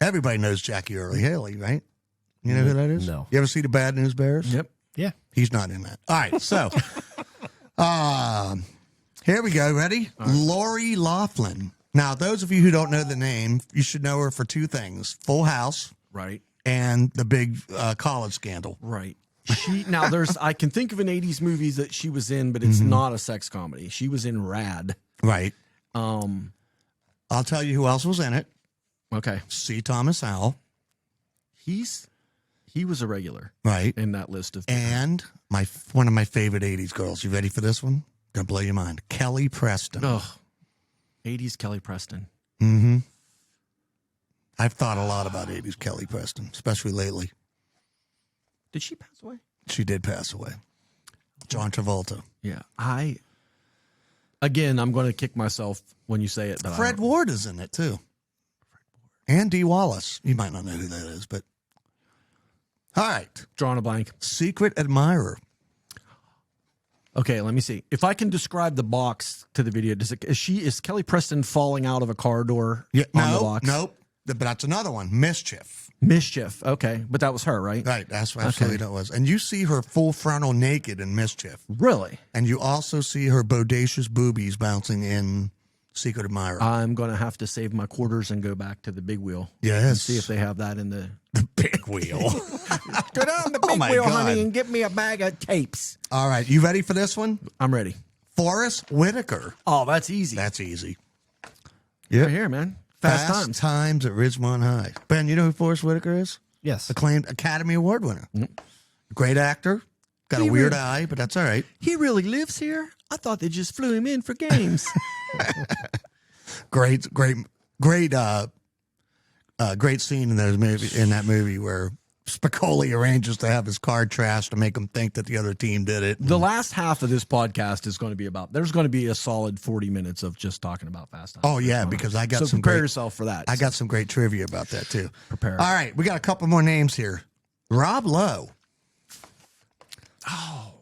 Everybody knows Jackie Earle Haley, right? You know who that is? No. You ever see the Bad News Bears? Yep. Yeah. He's not in that. All right, so here we go. Ready? Right. Lori Loughlin. Now, those of you who don't know the name, you should know her for 2 things: Full House, right, and the big college scandal. Right. I can think of an 80s movie that she was in, but it's not a sex comedy. She was in Rad. Right. I'll tell you who else was in it. Okay. C. Thomas Howell. He was a regular, right, in that list of people. And one of my favorite 80s girls. You ready for this one? Gonna blow your mind. Kelly Preston. Oh, 80s Kelly Preston. Mm-hmm. I've thought a lot about 80s Kelly Preston, especially lately. Did she pass away? She did pass away. John Travolta. Yeah. I'm going to kick myself when you say it. Fred Ward is in it, too. And Dee Wallace. You might not know who that is, but... All right. Drawing a blank. Secret Admirer. Okay, let me see. If I can describe the box to the video, is Kelly Preston falling out of a car door on the box? Nope. But that's another one. Mischief. Mischief. Okay. But that was her, right? Right. That's absolutely that was. And you see her full frontal naked in Mischief. Really? And you also see her bodacious boobies bouncing in Secret Admirer. I'm going to have to save my quarters and go back to the big wheel. Yes. And see if they have that in the big wheel. Go down the big wheel, honey, and get me a bag of tapes. All right. You ready for this one? I'm ready. Forrest Whitaker. Oh, that's easy. That's easy. Yeah. Right here, man. Fast times at Ridgemont High. Ben, you know who Forrest Whitaker is? Yes. Acclaimed Academy Award winner. Great actor. Got a weird eye, but that's all right. He really lives here? I thought they just flew him in for games. Great scene in that movie where Spicoli arranges to have his car trashed to make him think that the other team did it. The last half of this podcast is going to be there's going to be a solid 40 minutes of just talking about Fast Times. Oh, yeah, because I got some prepare yourself for that. I got some great trivia about that, too. Prepare. All right, we got a couple more names here. Rob Lowe. Oh.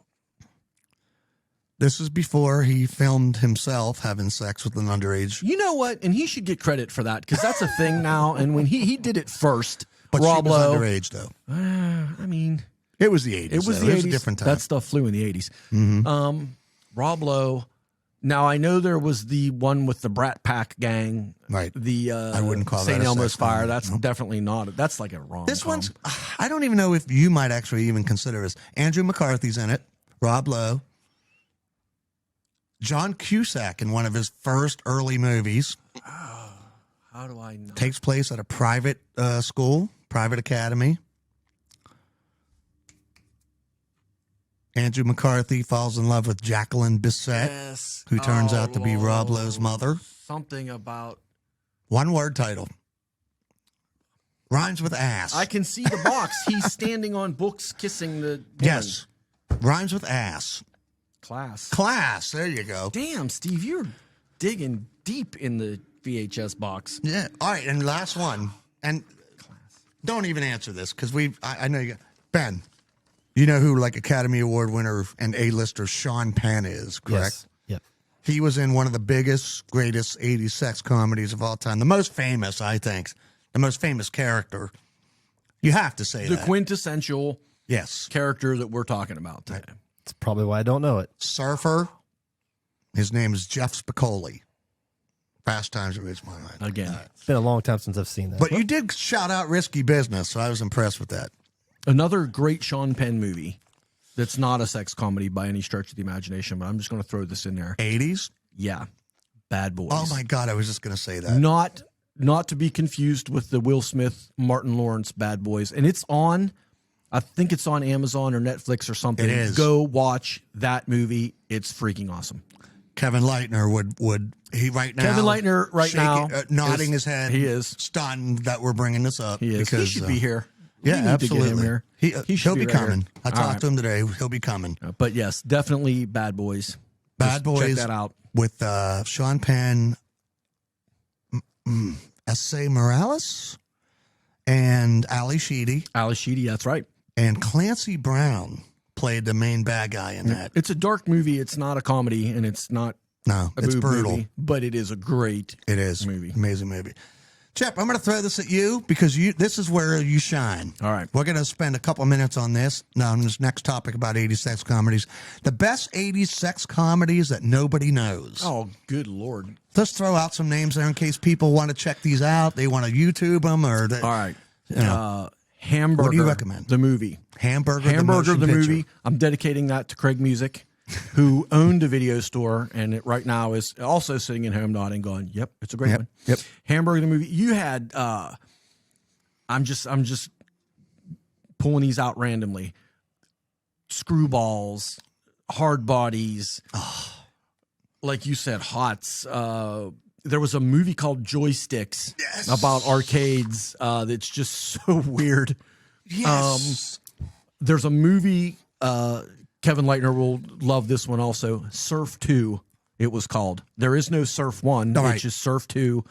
This is before he filmed himself having sex with an underage. You know what? And he should get credit for that because that's a thing now. And when he did it first, but Rob she was Lowe, underage, though. I mean, it was the 80s. It was the 80s. It was a different time. That stuff flew in the 80s. Rob Lowe. Now, I know there was the one with the Brat Pack gang. Right. I wouldn't call that St. a Elmo's sex Fire. comedy. That's definitely not. That's like a rom-com. This one's, I don't even know if you might actually even consider this. Andrew McCarthy's in it. Rob Lowe. John Cusack in one of his first early movies. Oh, how do I know? Takes place at a private school, private academy. Andrew McCarthy falls in love with Jacqueline Bisset, who turns out to be Rob Lowe's mother. Something about... One word title. Rhymes with ass. I can see the box. He's standing on books kissing the woman. Yes. Rhymes with ass. Class. Class. There you go. Damn, Steve, you're digging deep in the VHS box. Yeah. All right. And last one. And don't even answer this because I know you. Ben, you know who like Academy Award winner and A-lister Sean Penn is, correct? Yes. Yep. He was in one of the biggest, greatest 80s sex comedies of all time. The most famous, I think. The most famous character. You have to say The that. quintessential Yes. character that we're talking about today. That's probably why I don't know it. Surfer. His name is Jeff Spicoli. Fast Times at Ridgemont High. Again. It's been a long time since I've seen that. But you did shout out Risky Business, so I was impressed with that. Another great Sean Penn movie that's not a sex comedy by any stretch of the imagination, but I'm just going to throw this in there. 80s? Yeah. Bad Boys. Oh, my God. I was just going to say that. Not to be confused with the Will Smith, Martin Lawrence Bad Boys. And it's on, I think it's on Amazon or Netflix or something. It is. Go watch that movie. It's freaking awesome. Kevin Leitner would he right now? Kevin Leitner right shaking, now nodding is- his head. he is. stunned that we're bringing this up. He is. Because, He should be here. We Yeah, need to get him absolutely. here. He should will be right here. coming. I All talked right. to him today. He'll be coming. But yes, definitely Bad Boys. Bad Just Boys. Check that out. With Sean Penn, S.A. Morales, and Ali Sheedy, Ali Sheedy, that's right. and Clancy Brown played the main bad guy in that. It's a dark movie. It's not a comedy, and it's not No, a it's boob brutal. movie, but it is a great It is movie. amazing movie. Chip, I'm going to throw this at you because this is where you shine. All right. We're going to spend a couple minutes on this. Now, on this next topic about 80s sex comedies. The best 80s sex comedies that nobody knows. Oh, good Lord. Let's throw out some names there in case people want to check these out. They want to YouTube them or... All right. You know. Hamburger. What do you recommend? The movie. Hamburger the motion picture. movie. I'm dedicating that to Craig Music, who owned a video store and it right now is also sitting at home nodding, going, "Yep, it's a great Yep, one." yep. Hamburger the movie. You had. I'm just pulling these out randomly. Screwballs, hard bodies, like you said, hots. There was a movie called Joysticks Yes. about arcades. That's just so weird. Yes. There's a movie, Kevin Leitner will love this one also, Surf 2, it was called. There is no Surf 1, All right. it's just Surf 2.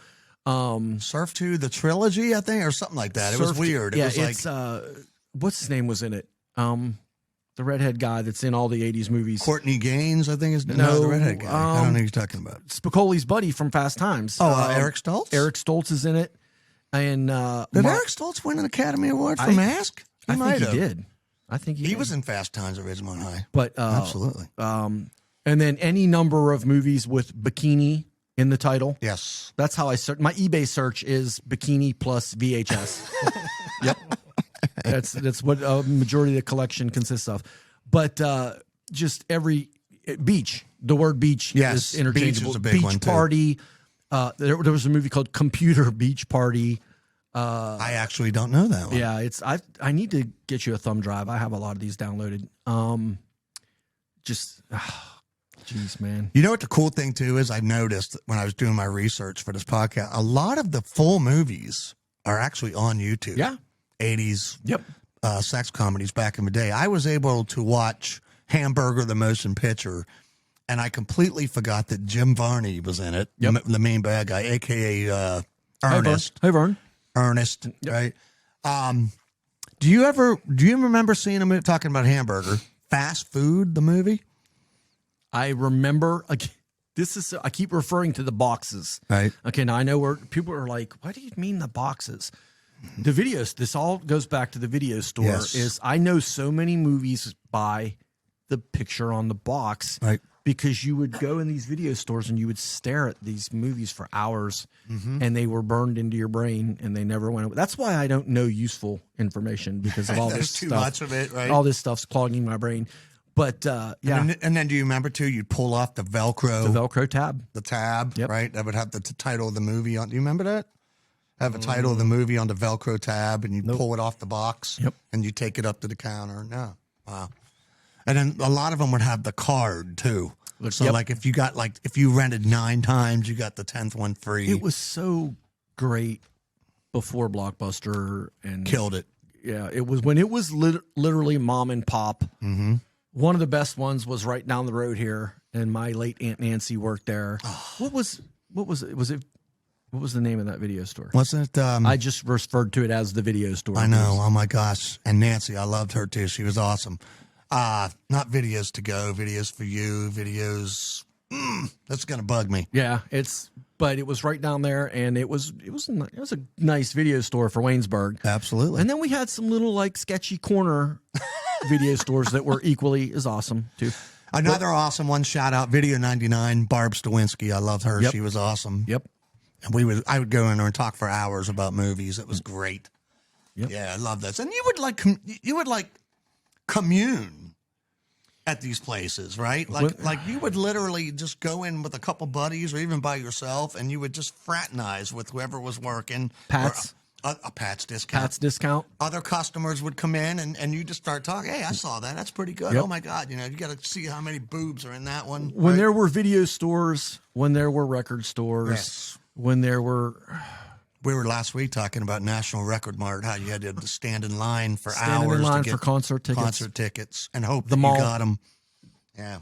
Surf 2, the trilogy, I think, or something like that. It was Surf- weird. It Yeah, was like... it's, what's his name was in it? The redhead guy that's in all the 80s movies. Courtney Gaines, I think is No, the redhead guy. I don't know who you're talking about. Spicoli's buddy from Fast Times. Eric Stoltz? Eric Stoltz is in it. And Did Eric Stoltz win an Academy Award for I- Mask? I might think he have. did. I think he He did. was in Fast Times at Ridgemont High. But Absolutely. and then any number of movies with bikini in the title. Yes. That's how I search. My eBay search is bikini plus VHS. Yep, that's what a majority of the collection consists of. But just every beach, the word beach Yes, is interchangeable. beach is a big one, too. Party. There was a movie called Computer Beach Party. I actually don't know that one. Yeah, I need to get you a thumb drive. I have a lot of these downloaded. Jeez, man. You know what the cool thing, too, is I noticed when I was doing my research for this podcast, a lot of the full movies are actually on YouTube. Yeah. 80s Yep. sex comedies back in the day. I was able to watch Hamburger, the motion picture, and I completely forgot that Jim Varney was in it, Yep. the main bad guy, a.k.a. Ernest. Hey, Vern. Ernest, right? Do you remember seeing a movie talking about Hamburger? Fast Food, the movie? I remember. I keep referring to the boxes. Right. Okay, now I know where people are like, "What do you mean the boxes?" The videos. This all goes back to the video store. Yes. Is I know so many movies by the picture on the box. Right. Because you would go in these video stores and you would stare at these movies for hours, and they were burned into your brain and they never went away. That's why I don't know useful information because of all There's this too stuff. much of it, right? All this stuff's clogging my brain. But yeah, And then do you remember, too, you'd pull off the Velcro, the Velcro tab. the tab, Yep. right? That would have the title of the movie on. Do you remember that? Have a title of the movie on the Velcro tab, and you pull it off the box, Yep. and you take it up to the counter. No. Wow. And then a lot of them would have the card, too. So, Yep. like, if you rented 9 times, you got the 10th one free. It was so great before Blockbuster and Killed it. Yeah, it was when it was literally mom and pop. Mm-hmm. One of the best ones was right down the road here, and my late Aunt Nancy worked there. What was it? What was the name of that video store? Wasn't it? I just referred to it as the video store. I know. Oh my gosh. And Nancy, I loved her too. She was awesome. Not Videos to Go, Videos for You, Videos. That's gonna bug me. Yeah, but it was right down there, and it was a nice video store for Waynesburg. Absolutely. And then we had some little like sketchy corner video stores that were equally as awesome too. Another awesome one. Shout out Video 99, Barb Stawinski. I loved her. Yep. She was awesome. Yep. And I would go in there and talk for hours about movies. It was great. Yep. Yeah, I love this. And you would like commune at these places, right? Like you would literally just go in with a couple buddies or even by yourself, and you would just fraternize with whoever was working. Pat's. A Pat's discount. Pat's discount. Other customers would come in and you just start talking. Hey, I saw that. That's pretty good. Yep. Oh my God. You got to see how many boobs are in that one. When right? there were video stores, when there were record stores, Yes. when there were We were last week talking about National Record Mart, how you had to stand in line for standing hours in line to for get concert tickets and hope The that mall. you got them. Yeah.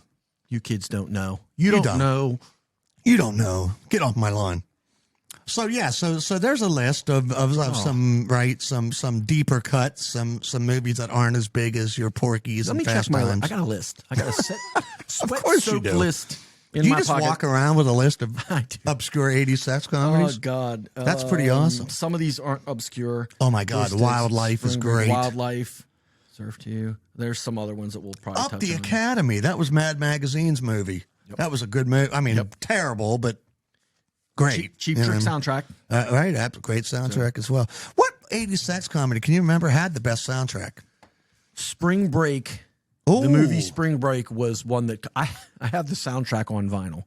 You kids don't know. You don't know. You don't know. Get off my lawn. So yeah, so there's a list of some deeper cuts, some movies that aren't as big as your Porkies Let and me check Fast my Times. list. I got a list. I got a sweat course you soaked do. list in You my just pocket. walk around with a list of I do. obscure 80s sex Oh comedies. God, That's pretty awesome. Some of these aren't obscure. Oh my God, Listed. Wildlife is Spring Break, great. Wildlife, Surf to You. There's some other ones that we'll probably Up touch the on. Academy. That was Mad Magazine's movie. Yep. That was a good movie. I mean, terrible, but great. Cheap You know Trick what I mean? soundtrack. Right, that's a great soundtrack as well. What 80s sex comedy can you remember had the best soundtrack? Spring Break. Oh, The movie Spring Break was one that I have the soundtrack on vinyl.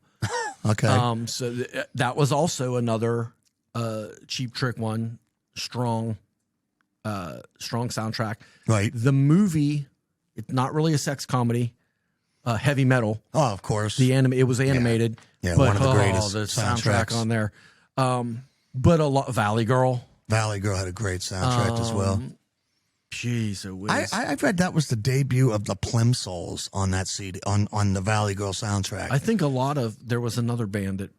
Okay. So that was also another Cheap Trick one. Strong soundtrack. Right. The movie, it's not really a sex comedy. Heavy Metal. Oh, of course. It was animated. Yeah, but, one of the greatest the soundtrack soundtracks. on there. But a lot Valley Girl. Valley Girl had a great soundtrack as well. Jeez, it was. I read that was the debut of the Plimsolls on that CD on the Valley Girl soundtrack. I think there was another band that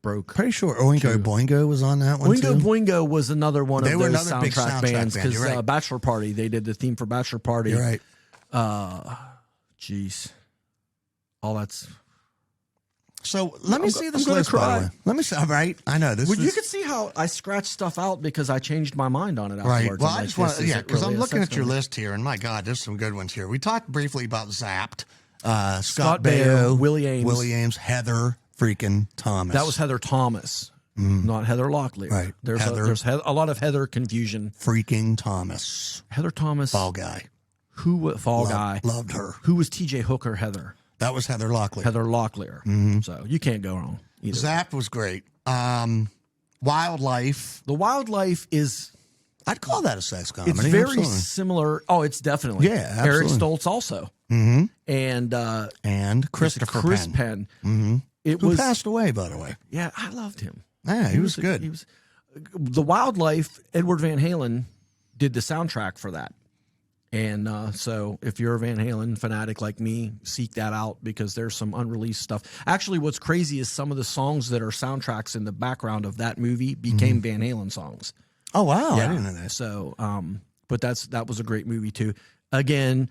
broke. Pretty sure Oingo Boingo was on that one Oingo too. Boingo was another one They of were those another big soundtrack soundtrack bands band, because you're right. Bachelor Party, they did the theme for Bachelor Party. You're right. Jeez, all that's. So let me see this I'm gonna list, by cry. the way. Let me see. All right, I know this. Well, you is, could see how I scratched stuff out because I changed my mind on it right. afterwards. Well, I'm I like, just want this to, yeah, isn't because really I'm a looking sex at your comedy. list here, and my God, there's some good ones here. We talked briefly about Zapped, Scott Baio, Baio, Willie Ames. Heather freaking Thomas. That was Heather Thomas, not Heather Locklear. Right. There's Heather. a lot of Heather confusion. freaking Thomas. Heather Thomas, Fall Guy. Fall Guy. Loved her. Who was T.J. Hooker? Heather That was Heather Locklear. Heather Locklear. So you can't go wrong either. Zapped was great. Wildlife. The Wildlife is I'd call that a sex comedy. it's very absolutely. similar. Oh, it's definitely Yeah, Eric absolutely. Stoltz also, And Christopher Chris Penn. Penn. It Who was passed away, by the way. yeah. I loved him. Yeah, he was good. He was the Wildlife. Edward Van Halen did the soundtrack for that. And so if you're a Van Halen fanatic like me, seek that out because there's some unreleased stuff. Actually, what's crazy is some of the songs that are soundtracks in the background of that movie became Van Halen songs. Oh, wow. I didn't know that. So, but that was a great movie too. Again,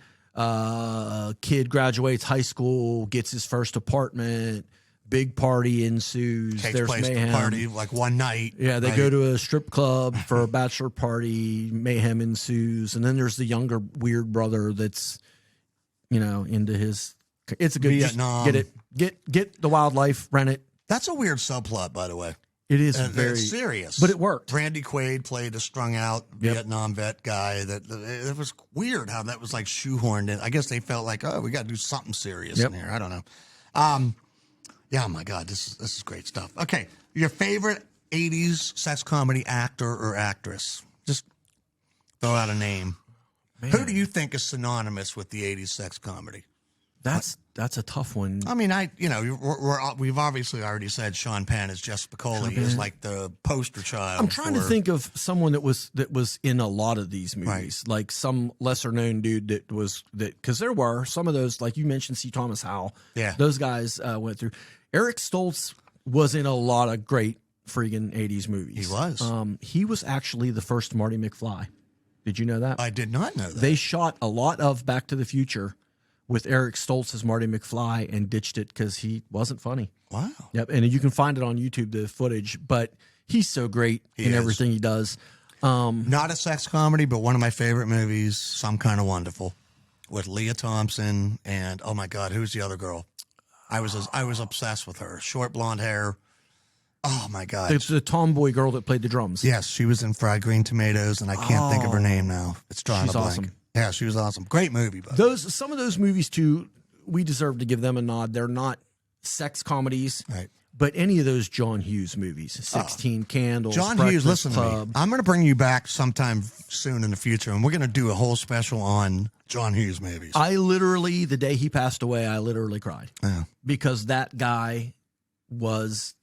kid graduates high school, gets his first apartment, big party ensues. Takes There's place at mayhem. the party like one night. Yeah, they right? go to a strip club for a bachelor party. Mayhem ensues, and then there's the younger weird brother that's, into his. It's a good Vietnam. Just get the Wildlife, rent it. That's a weird subplot, by the way. It is And very it's serious, but it worked. Randy Quaid played a strung out Yep. Vietnam vet guy. It was weird how that was like shoehorned in. I guess they felt like, oh, we got to do something serious Yep. in here. I don't know. Yeah, oh my God, this is great stuff. Okay, your favorite 80s sex comedy actor or actress? Just throw out a name. Man. Who do you think is synonymous with the 80s sex comedy? That's a tough one. I mean, we've obviously already said Sean Penn as Jess Spicoli is like the poster child. I'm trying to think of someone that was in a lot of these movies, like some lesser known dude because there were some of those, like you mentioned, C. Thomas Howell. Yeah, those guys went through. Eric Stoltz was in a lot of great friggin' 80s movies. He was. He was actually the first Marty McFly. Did you know that? I did not know that. They shot a lot of Back to the Future with Eric Stoltz as Marty McFly and ditched it because he wasn't funny. Wow. Yep, and you can find it on YouTube, the footage, but he's so great in everything he does. Not a sex comedy, but one of my favorite movies, Some Kind of Wonderful, with Leah Thompson and, oh my God, who's the other girl? I was obsessed with her. Short blonde hair. Oh my God. It's the tomboy girl that played the drums. Yes, she was in Fried Green Tomatoes, and I can't think of her name now. It's drawing a blank. Awesome. Yeah, she was awesome. Great movie. Some of those movies too, we deserve to give them a nod. They're not sex comedies, right? But any of those John Hughes movies, 16 Candles, John Breakfast Hughes, listen Club. to me. I'm going to bring you back sometime soon in the future, and we're going to do a whole special on John Hughes movies. I literally, the day he passed away, I literally cried. Yeah. Because that guy was,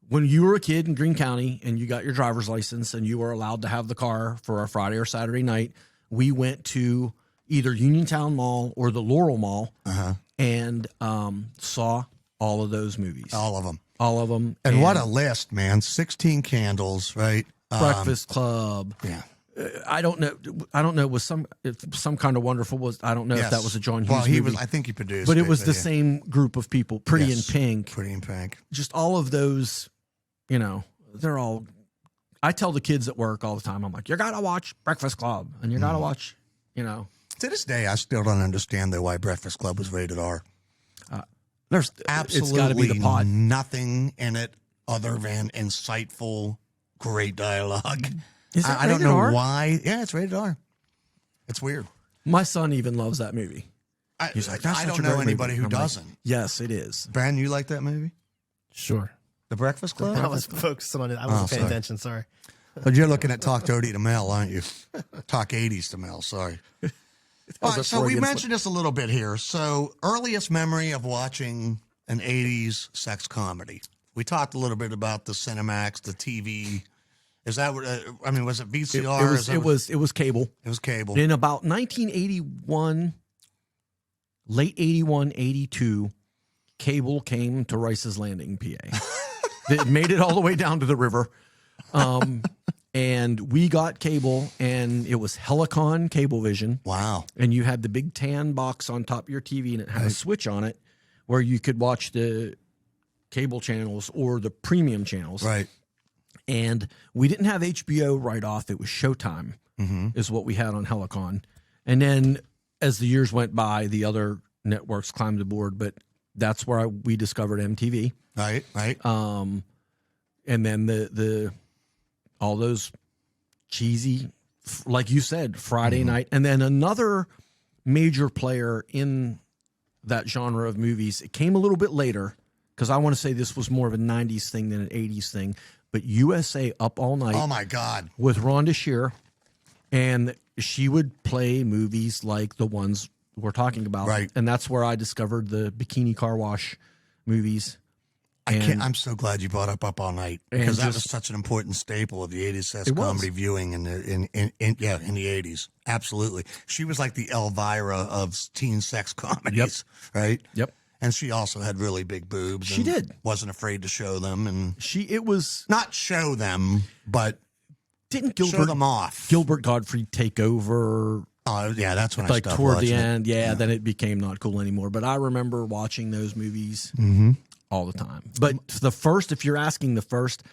when you were a kid in Greene County and you got your driver's license and you were allowed to have the car for a Friday or Saturday night, we went to either Uniontown Mall or the Laurel Mall and saw all of those movies. All of them. All of them. And what a list, man. 16 Candles, right? Breakfast Club. Yeah. I don't know. Was some kind of wonderful was. I don't know if that was a John Hughes. Well, he movie. was. I think he produced. But it was the same group of people. Pretty in Pink. Pretty in Pink. Just all of those. They're all. I tell the kids at work all the time. I'm like, you gotta watch Breakfast Club, and you gotta watch. To this day, I still don't understand why Breakfast Club was rated R. There's absolutely nothing in it other than insightful, great dialogue. I don't know why. Yeah, it's rated R. It's weird. My son even loves that movie. He's like, I don't know anybody who doesn't. Like, yes, it is. Ben, you like that movie? Sure. The Breakfast Club? I was focused on it. I wasn't paying attention. Sorry. But you're looking at Talk Dirty to Mel, aren't you? Talk 80s to Mel, sorry. All right, so we mentioned this a little bit here. So earliest memory of watching an 80s sex comedy. We talked a little bit about the Cinemax, the TV. Is that what, was it VCR? It was cable. It was cable. In about 1981, late 81, 82, cable came to Rice's Landing, PA. It made it all the way down to the river. And we got cable, and it was Helicon Cablevision. Wow. And you had the big tan box on top of your TV, and it had a switch on it where you could watch the cable channels or the premium channels. Right. And we didn't have HBO right off. It was Showtime is what we had on Helicon. And then as the years went by, the other networks climbed aboard, but that's where we discovered MTV. Right. And then the all those cheesy, like you said, Friday night. And then another major player in that genre of movies, it came a little bit later, because I want to say this was more of a 90s thing than an 80s thing, but USA Up All Night. Oh, my God. With Rhonda Shear. And she would play movies like the ones we're talking about. Right. And that's where I discovered the Bikini Car Wash movies. I'm so glad you brought up All Night, because that was such an important staple of the 80s sex comedy viewing in the 80s. Absolutely. She was like the Elvira of teen sex comedies, right? Yep. And she also had really big boobs. She did. Wasn't afraid to show them. And it was not show them, but didn't show them off. Gilbert Gottfried take over? Oh, yeah, that's when I stopped toward watching the end. it. Yeah, then it became not cool anymore. But I remember watching those movies all the time. But if you're asking the first,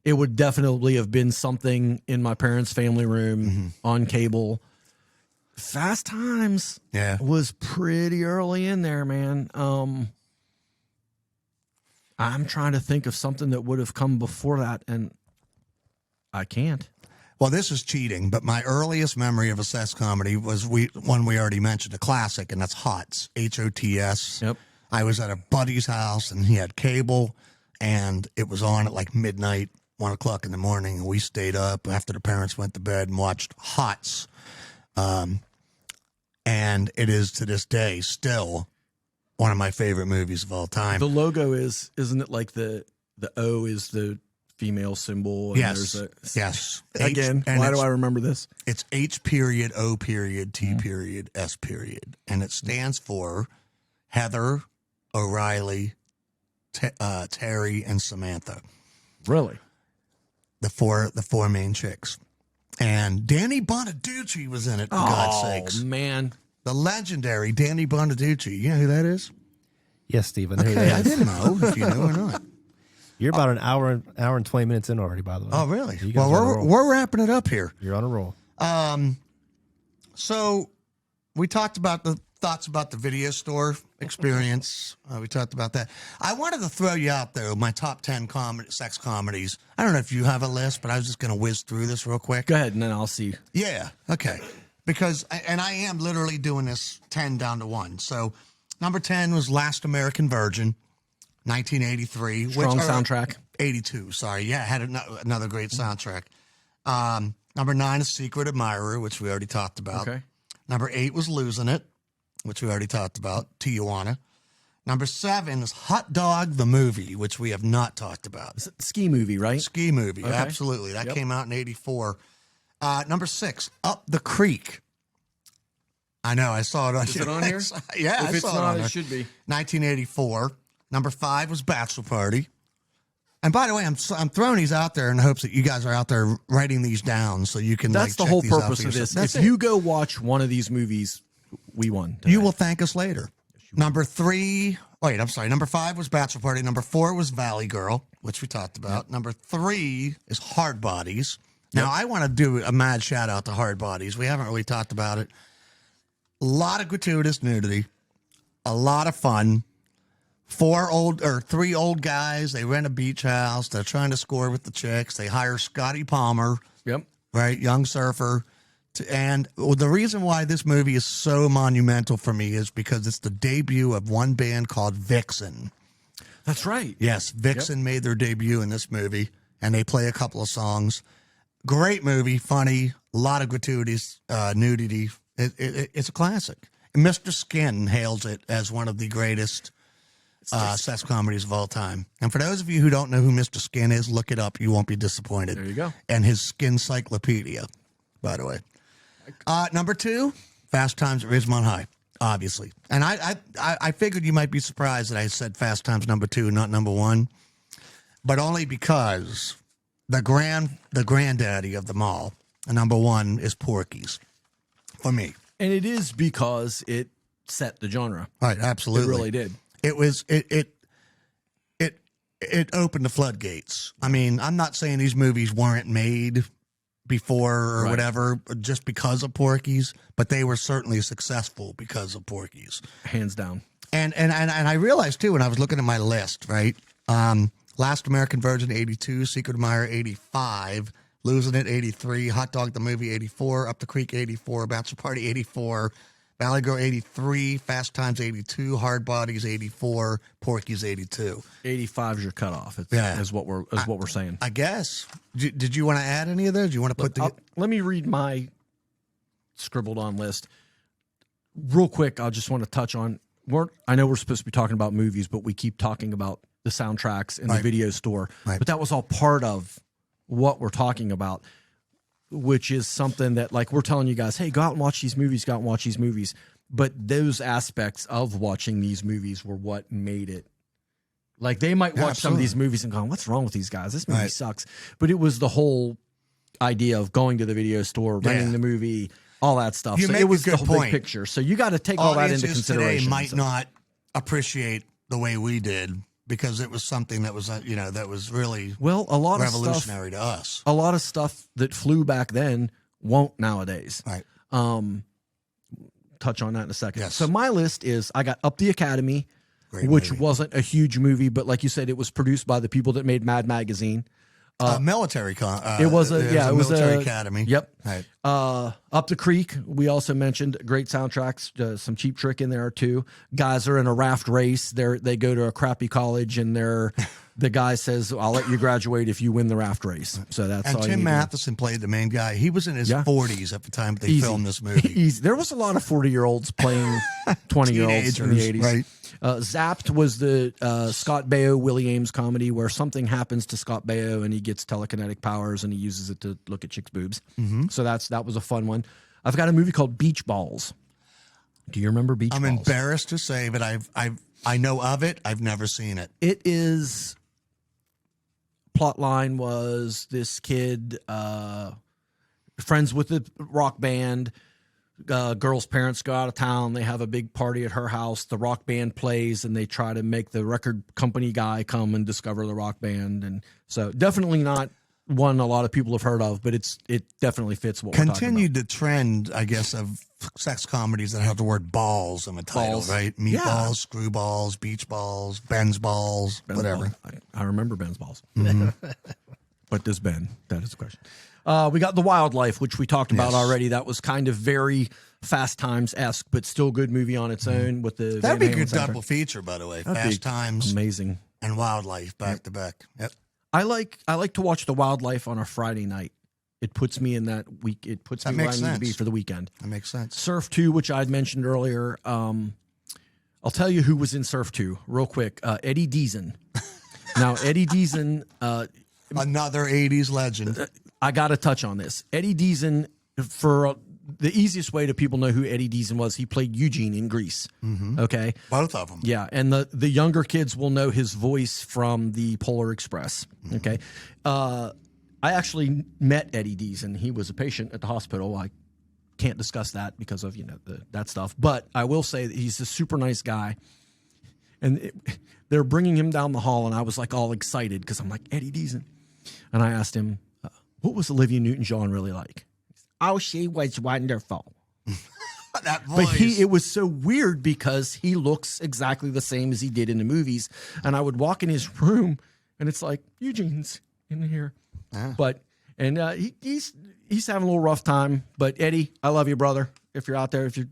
it would definitely have been something in my parents' family room on cable. Fast Times was pretty early in there, man. I'm trying to think of something that would have come before that, and I can't. Well, this is cheating, but my earliest memory of a sex comedy was one we already mentioned, a classic, and that's Hots, Hots. Yep. I was at a buddy's house, and he had cable, and it was on at like midnight, 1 o'clock in the morning, and we stayed up after the parents went to bed and watched Hots. And it is to this day still one of my favorite movies of all time. The logo isn't it like the O is the female symbol? And Yes. there's Yes. again, and why do it's- I remember this? It's H period, O period, T period, S period. And it stands for Heather, O'Reilly, Terry, and Samantha. Really? The four main chicks. And Danny Bonaducci was in it, for God's sakes. Man. The legendary Danny Bonaducci. You know who that is? Yes, Stephen. Who Okay, that I is. didn't know if you knew or not. You're about an hour and 20 minutes in already, by the way. Oh, really? You guys Well, are on a roll. we're wrapping it up here. You're on a roll. So we talked about the thoughts about the video store experience. We talked about that. I wanted to throw you out there my top 10 sex comedies. I don't know if you have a list, but I was just going to whiz through this real quick. Go ahead, and then I'll see. Yeah. Okay. Because, and I am literally doing this 10 down to 1. So number 10 was Last American Virgin, 1983. Strong soundtrack. 82. Sorry. Yeah. It had another great soundtrack. Number 9 is Secret Admirer, which we already talked about. Okay. Number 8 was Losing It, which we already talked about. Tijuana. Number 7 is Hot Dog the Movie, which we have not talked about. Ski movie, right? Ski movie, Okay. absolutely. That Yep. came out in 84. Number 6, Up the Creek. I know, I saw it on Is it on here? Yeah, If I it's saw not, it on it there. should be. 1984. Number 5 was Bachelor Party. And by the way, I'm throwing these out there in hopes that you guys are out there writing these down so you can. That's the check whole these out purpose for of yourself. this. That's If it. you go watch one of these movies, we won. Today. You will thank us later. Number 3, wait, I'm sorry. Number 5 was Bachelor Party. Number 4 was Valley Girl, which we talked about. Number 3 is Hard Bodies. Now, I want to do a mad shout out to Hard Bodies. We haven't really talked about it. A lot of gratuitous nudity, a lot of fun. 3 old guys. They rent a beach house. They're trying to score with the chicks. They hire Scotty Palmer, Yep. right? Young surfer. And the reason why this movie is so monumental for me is because it's the debut of one band called Vixen. That's right. Yes, Vixen made their debut in this movie, and they play a couple of songs. Great movie, funny, a lot of gratuities, nudity. It's a classic. And Mr. Skin hails it as one of the greatest sex comedies of all time. And for those of you who don't know who Mr. Skin is, look it up. You won't be disappointed. There you go. And his Skin Cyclopedia, by the way. Number 2, Fast Times at Ridgemont High, obviously. And I figured you might be surprised that I said Fast Times number 2, not number 1, but only because the granddaddy of them all, number 1 is Porky's for me. And it is because it set the genre. Right, absolutely. It really did. It was it opened the floodgates. I mean, I'm not saying these movies weren't made before or Right. whatever just because of Porky's, but they were certainly successful because of Porky's. Hands down. And I realized too when I was looking at my list, right? Last American Virgin 82, Secret Admirer 85, Losing It 83, Hot Dog the Movie 84, Up the Creek 84, Bachelor Party 84, Valley Girl 83, Fast Times 82, Hard Bodies 84, Porky's 82. 85 is your cutoff. It's, Yeah. is what we're saying. I guess. Did you want to add any of those? Do you want to put the? Let me read my scribbled on list real quick. I just want to touch on. I know we're supposed to be talking about movies, but we keep talking about the soundtracks in the Right. video store. Right. But that was all part of what we're talking about, which is something that, like, we're telling you guys, hey, go out and watch these movies, go out and watch these movies. But those aspects of watching these movies were what made it. Like, they might watch some of these movies and go, what's wrong with these guys? This movie Right. sucks. But it was the whole idea of going to the video store, renting Yeah. the movie, all that stuff. You So make it was a good the whole point. big picture. So you got to take all that into Audiences consideration. today might So- not appreciate the way we did because it was something that was that was really Well, a lot of stuff, revolutionary to us. a lot of stuff that flew back then won't nowadays. Right. Touch on that in a second. Yes. So my list is, I got Up the Academy, Great which movie. wasn't a huge movie, but like you said, it was produced by the people that made Mad Magazine. Military. It was a military academy. Yep. Right. Up the Creek, we also mentioned great soundtracks, some Cheap Trick in there too. Guys are in a raft race. They go to a crappy college and they're the guy says, "I'll let you graduate if you win the raft race." So that's And all you Tim need to know. Matheson played the main guy. He was in his Yeah. 40s at the time they Easy. filmed this movie. Easy. There was a lot of 40-year-olds playing 20-year-olds in the 80s. Right. Zapped was the Scott Baio, Willie Ames comedy where something happens to Scott Baio and he gets telekinetic powers and he uses it to look at chicks' boobs. So that was a fun one. I've got a movie called Beach Balls. Do you remember Beach I'm Balls? embarrassed to say, but I know of it. I've never seen it. It is. Plot line was this kid friends with the rock band. Girl's parents go out of town. They have a big party at her house. The rock band plays, and they try to make the record company guy come and discover the rock band. And so, definitely not one a lot of people have heard of, but it definitely fits what we're talking Continued the trend, I guess, of sex comedies that have the word balls in the title, Balls. right? Meatballs, Screwballs, Beach Balls, Ben's Balls, about. whatever. I remember Ben's balls. What does Ben? That is the question. We got The Wildlife, which we talked about already. That was kind of very Fast Times-esque, but still good movie on its own. With the That'd be a Van good Halen soundtrack. double feature, by the way. That'd be Fast Times amazing. and Wildlife back to back. Yep. I like to watch The Wildlife on a Friday night. It puts me in that week. It puts That me where I makes need to be sense. for the weekend. That makes sense. Surf 2, which I'd mentioned earlier. I'll tell you who was in Surf 2 real quick. Eddie Deason. Now, Eddie Deason, Another 80s legend. I got to touch on this. Eddie Deason, for the easiest way to people know who Eddie Deason was, he played Eugene in Grease. Okay. Both of them. Yeah, and the younger kids will know his voice from the Polar Express. Okay, I actually met Eddie Deason. He was a patient at the hospital. I can't discuss that because of that stuff. But I will say that he's a super nice guy. And they're bringing him down the hall, and I was like all excited because I'm like, Eddie Deason. And I asked him, what was Olivia Newton-John really like? Oh, she was wonderful. That voice. But it was so weird because he looks exactly the same as he did in the movies. And I would walk in his room and it's like, Eugene's in here. But, and he's having a little rough time. But Eddie, I love you, brother. If you're out there, if you're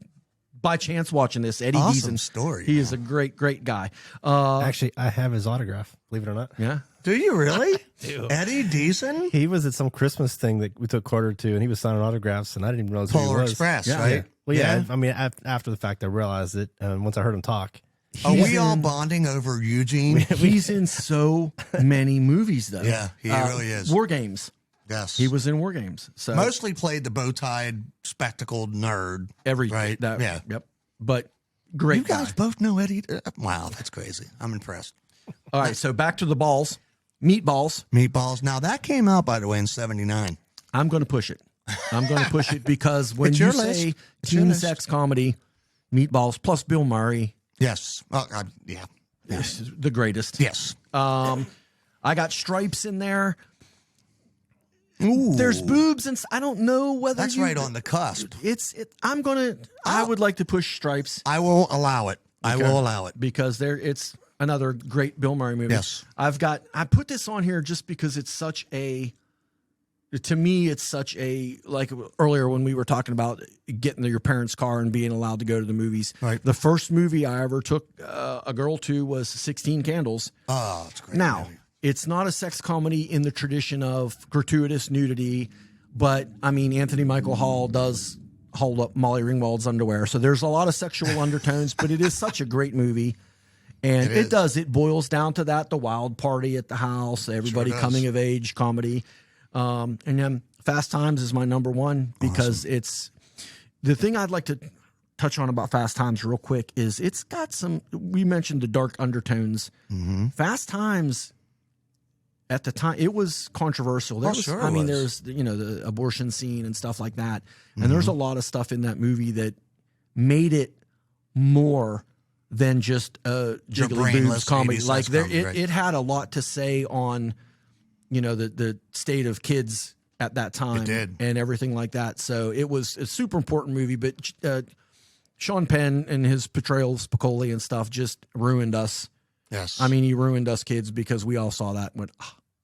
by chance watching this, Eddie Awesome Deason. story, He man. is a great, great guy. Actually, I have his autograph, believe it or not. Yeah. Do you really? Eddie Deason? He was at some Christmas thing that we took quarter to, and he was signing autographs, and I didn't even realize who he Polar was. Express, Yeah. right? Well, yeah. I mean, after the fact, I realized it. Once I heard him talk, Are we all bonding over Eugene? He's in so many movies, though. Yeah, he really is. War Games. Yes. He was in War Games. So Mostly played the bow-tied, spectacled nerd. right. Yeah. Yep. But great You guys guy. both know Eddie? Wow, that's crazy. I'm impressed. All right. So back to the balls. Meatballs. Meatballs. Now, that came out, by the way, in 79. I'm going to push it. I'm going to push it because when It's you your say list. It's your teen list. sex comedy, Meatballs plus Bill Murray, Yes. Yeah. is the greatest. Yes. I got Stripes in there. Ooh. There's boobs and I don't know whether That's right on the cusp. I would like to push Stripes I will allow it. I will allow it. because it's another great Bill Murray movie. Yes. I put this on here just because it's such a, like earlier when we were talking about getting to your parents' car and being allowed to go to the movies. Right. The first movie I ever took a girl to was 16 Candles. Oh, it's great. Now, movie. it's not a sex comedy in the tradition of gratuitous nudity, but I mean, Anthony Michael Hall does hold up Molly Ringwald's underwear. So there's a lot of sexual undertones, but it is such a great movie. And it boils down to that, the wild party at the house, everybody does. coming of age comedy. And then Fast Times is my number one because it's the thing I'd like to touch on about Fast Times real quick is it's got we mentioned the dark undertones. Fast Times at the time, it was controversial. There's the abortion scene and stuff like that. And there's a lot of stuff in that movie that made it more than just jiggly boobs brainless comedy. 80s Like sex comedy, right. it had a lot to say on, the state of kids at that time. It did. And everything like that. So it was a super important movie, but Sean Penn and his portrayal of Spicoli and stuff just ruined us. Yes. I mean, he ruined us kids because we all saw that and went,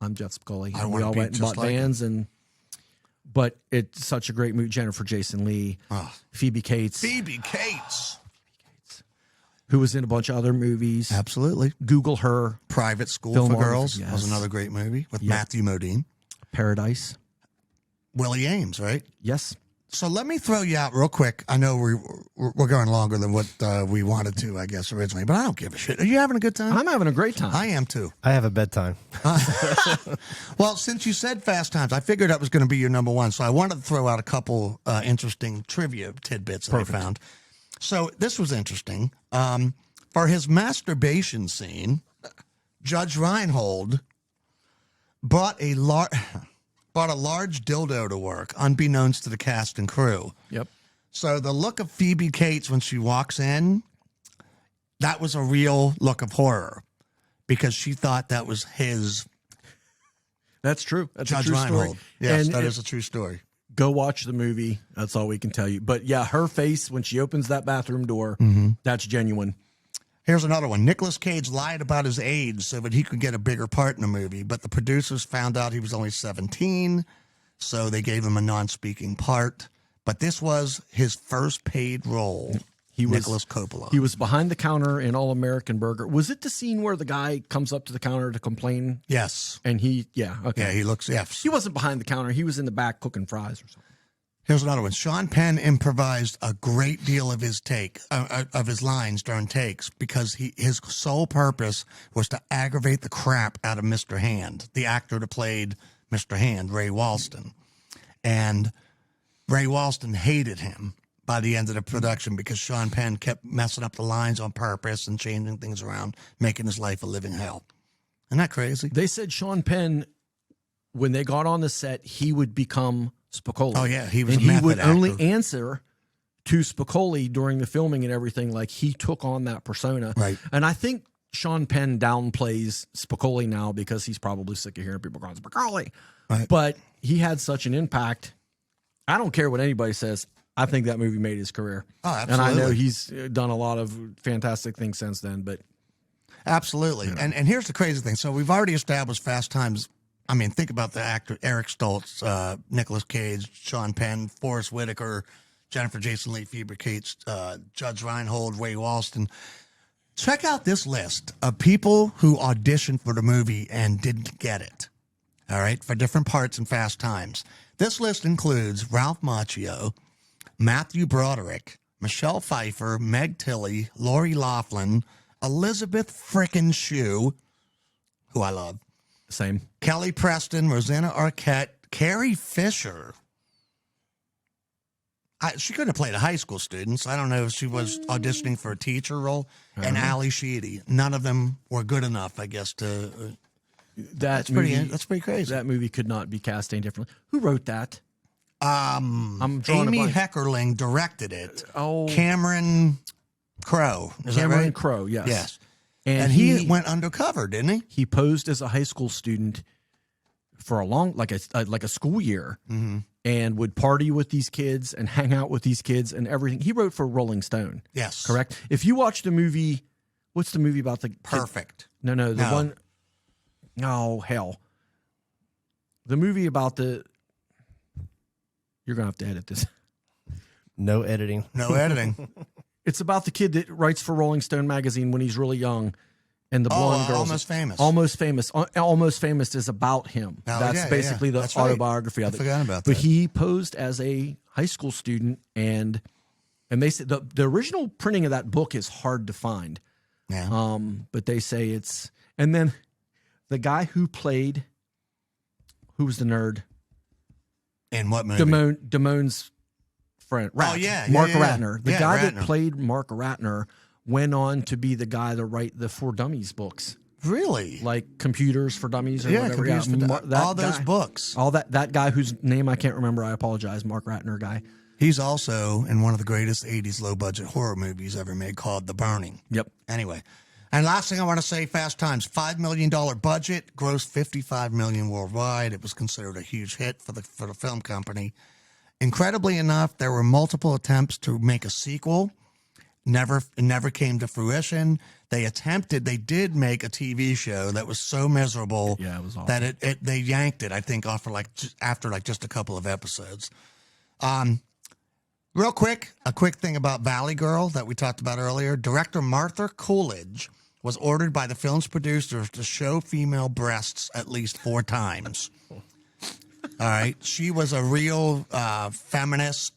I'm Jeff Spicoli. I And we wanna all be went and just bought like Vans but it's such a great movie. Jennifer Jason Leigh, Phoebe Cates. Phoebe Cates. who was in a bunch of other movies. Absolutely. Google her. Private School for Filmography, Girls yes. was another great movie with Matthew Modine. Paradise. Willie Ames, right? Yes. So let me throw you out real quick. I know we're going longer than what we wanted to, I guess, originally, but I don't give a shit. Are you having a good time? I'm having a great time. I am too. I have a bedtime. Well, since you said Fast Times, I figured that was going to be your number one. So I wanted to throw out a couple interesting trivia tidbits that I found. So this was interesting. For his masturbation scene, Judge Reinhold brought a large dildo to work, unbeknownst to the cast and crew. Yep. So the look of Phoebe Cates when she walks in, that was a real look of horror because she thought that was his That's true. That's Judge a true Reinhold. story. Yes, And that is a true story. go watch the movie. That's all we can tell you. But yeah, her face when she opens that bathroom door, that's genuine. Here's another one. Nicolas Cage lied about his age so that he could get a bigger part in the movie, but the producers found out he was only 17, so they gave him a non-speaking part. But this was his first paid role. Nicholas Coppola. He was behind the counter in All American Burger. Was it the scene where the guy comes up to the counter to complain? Yes. And he looks, yes. He wasn't behind the counter. He was in the back cooking fries or something. Here's another one. Sean Penn improvised a great deal of his of his lines during takes because his sole purpose was to aggravate the crap out of Mr. Hand, the actor that played Mr. Hand, Ray Walston. And Ray Walston hated him by the end of the production because Sean Penn kept messing up the lines on purpose and changing things around, making his life a living hell. Isn't that crazy? They said Sean Penn, when they got on the set, he would become Spicoli. Oh, yeah. He was and a method he would actor. only answer to Spicoli during the filming and everything. Like, he took on that persona. Right. And I think Sean Penn downplays Spicoli now because he's probably sick of hearing people calling Spicoli. Right. But he had such an impact. I don't care what anybody says. I think that movie made his career. Oh, absolutely. And I know he's done a lot of fantastic things since then, but absolutely. Yeah. And here's the crazy thing. So we've already established Fast Times. I mean, think about the actor Eric Stoltz, Nicolas Cage, Sean Penn, Forrest Whitaker, Jennifer Jason Leigh, Phoebe Cates, Judge Reinhold, Ray Walston. Check out this list of people who auditioned for the movie and didn't get it. All right, for different parts in Fast Times. This list includes Ralph Macchio, Matthew Broderick, Michelle Pfeiffer, Meg Tilly, Lori Loughlin, Elizabeth frickin' Shue, who I love. same. Kelly Preston, Rosanna Arquette, Carrie Fisher. She couldn't have played a high school student, so I don't know if she was auditioning for a teacher role. And Ali Sheedy. None of them were good enough, I guess, to... That's pretty crazy. That movie could not be cast any differently. Who wrote that? I'm drawing Amy a blank. Heckerling directed it. Oh. Cameron Crowe. Is that Cameron right? Crowe, yes. Yes. And he went undercover, didn't he? He posed as a high school student for a long, like a school year, and would party with these kids and hang out with these kids and everything. He wrote for Rolling Stone. Yes. Correct? If you watch the movie, what's the movie about the kid? Perfect. No, the one. Oh, hell. The movie about the. You're going to have to edit this. No editing. No editing. It's about the kid that writes for Rolling Stone magazine when he's really young, and the blonde girl. Almost Famous. Almost Famous. Almost Famous is about him. Oh, That's yeah, basically the That's right. autobiography of it. I forgot about But that. he posed as a high school student, and they said the original printing of that book is hard to find. Yeah. But they say it's, and then the guy who played, who was the nerd? In what movie? Damone's friend. Oh, yeah. Mark yeah. Ratner. The guy that played Mark Ratner went on to be the guy that write the For Dummies books. Really? Like Computers for Dummies or whatever. Computers for that all those guy, books. All that guy whose name I can't remember, I apologize, Mark Ratner guy. He's also in one of the greatest 80s low-budget horror movies ever made called The Burning. Yep. Anyway, and last thing I want to say, Fast Times, $5 million budget, grossed $55 million worldwide. It was considered a huge hit for the film company. Incredibly enough, there were multiple attempts to make a sequel. It never came to fruition. They did make a TV show that was so miserable Yeah, it was awful. that they yanked it, I think, after just a couple of episodes. Real quick, a quick thing about Valley Girl that we talked about earlier. Director Martha Coolidge was ordered by the film's producers to show female breasts at least 4 times. All right. She was a real feminist,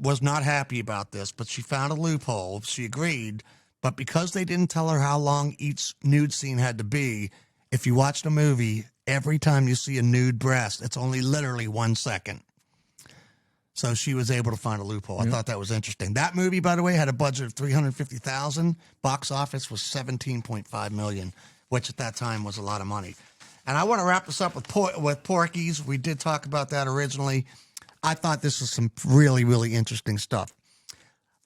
was not happy about this, but she found a loophole. She agreed. But because they didn't tell her how long each nude scene had to be, if you watch the movie, every time you see a nude breast, it's only literally 1 second. So she was able to find a loophole. I thought that was interesting. That movie, by the way, had a budget of $350,000. Box office was $17.5 million, which at that time was a lot of money. And I want to wrap this up with Porky's. We did talk about that originally. I thought this was some really, really interesting stuff.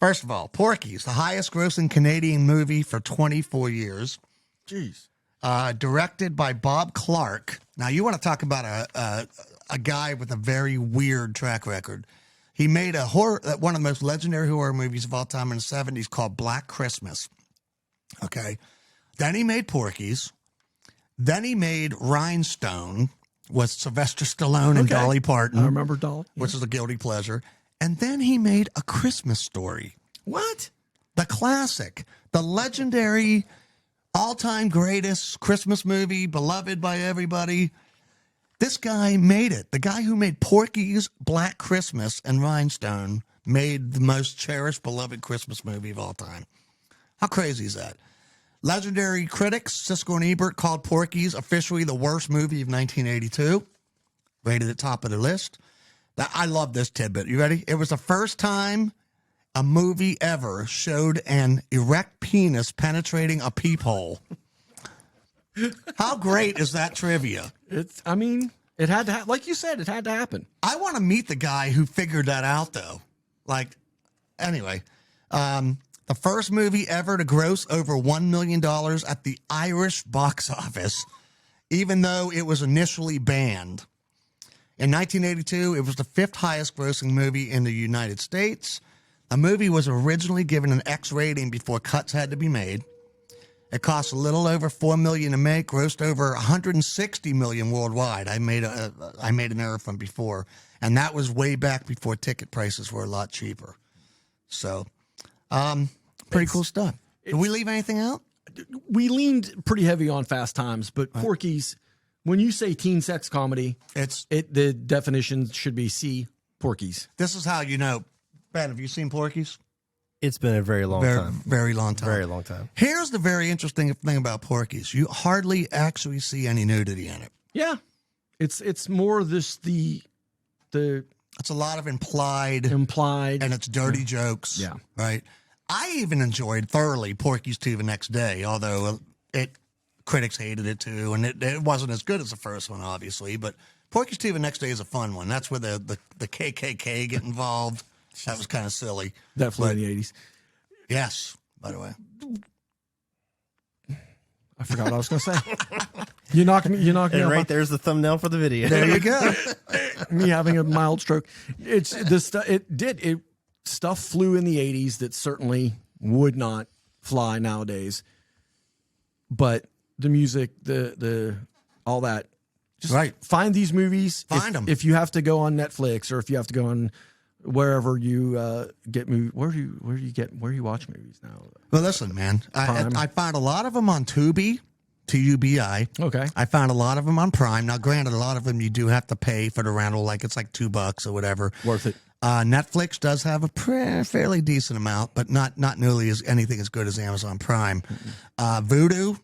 First of all, Porky's, the highest grossing Canadian movie for 24 years. Jeez. Directed by Bob Clark. Now, you want to talk about a guy with a very weird track record. He made one of the most legendary horror movies of all time in the 70s called Black Christmas. Okay. Then he made Porky's. Then he made Rhinestone with Sylvester Stallone and Dolly Parton. I remember Dolly. Which is a guilty pleasure. And then he made A Christmas Story. What? The classic. The legendary, all-time greatest Christmas movie, beloved by everybody. This guy made it. The guy who made Porky's, Black Christmas, and Rhinestone made the most cherished, beloved Christmas movie of all time. How crazy is that? Legendary critics, Siskel and Ebert, called Porky's officially the worst movie of 1982. Rated at top of the list. I love this tidbit. You ready? It was the first time a movie ever showed an erect penis penetrating a peephole. How great is that trivia? It had to like you said, it had to happen. I want to meet the guy who figured that out, though. Anyway, the first movie ever to gross over $1 million at the Irish box office, even though it was initially banned. In 1982, it was the 5th highest grossing movie in the United States. The movie was originally given an X rating before cuts had to be made. It cost a little over $4 million to make, grossed over $160 million worldwide. I made an error from before, and that was way back before ticket prices were a lot cheaper. So, pretty cool stuff. Did we leave anything out? We leaned pretty heavy on Fast Times, but Porky's, when you say teen sex comedy, the definition should be C, Porky's. This is how you know. Ben, have you seen Porky's? It's been a very long time. Very long time. Very long time. Here's the very interesting thing about Porky's. You hardly actually see any nudity in it. Yeah. It's more this the it's a lot of implied and it's dirty jokes. Yeah. Right. I even enjoyed thoroughly Porky's 2 the Next Day, although critics hated it too, and it wasn't as good as the first one, obviously. But Porky's 2 the Next Day is a fun one. That's where the KKK get involved. That was kind of silly. Definitely in the 80s. Yes, by the way. I forgot what I was going to say. You knocked me And out. right there's the thumbnail for the video. There you go. Me having a mild stroke. It's this stuff. Stuff flew in the 80s that certainly would not fly nowadays. But the music, the all that. Just find these movies. Find them. If you have to go on Netflix or if you have to go on wherever you get movies, where do you watch movies now? Well, listen, man, I found a lot of them on Tubi, Tubi. Okay. I found a lot of them on Prime. Now, granted, a lot of them you do have to pay for the rental, like it's like $2 or whatever. Worth it. Netflix does have a fairly decent amount, but not nearly anything as good as Amazon Prime. Vudu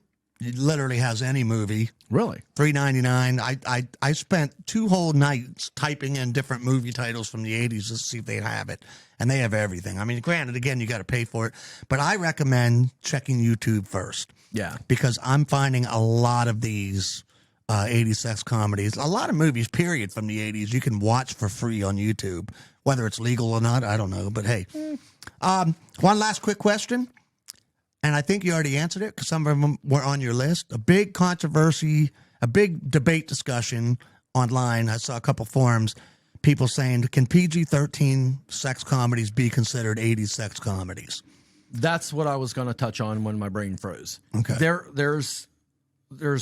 literally has any movie. Really? $3.99. I spent 2 whole nights typing in different movie titles from the 80s to see if they'd have it. And they have everything. I mean, granted, again, you got to pay for it. But I recommend checking YouTube first. Yeah. Because I'm finding a lot of these 80s sex comedies, a lot of movies, period, from the 80s, you can watch for free on YouTube. Whether it's legal or not, I don't know. But hey, one last quick question. And I think you already answered it because some of them were on your list. A big controversy, a big debate discussion online. I saw a couple forums, people saying, can PG-13 sex comedies be considered 80s sex comedies? That's what I was going to touch on when my brain froze. Okay. There's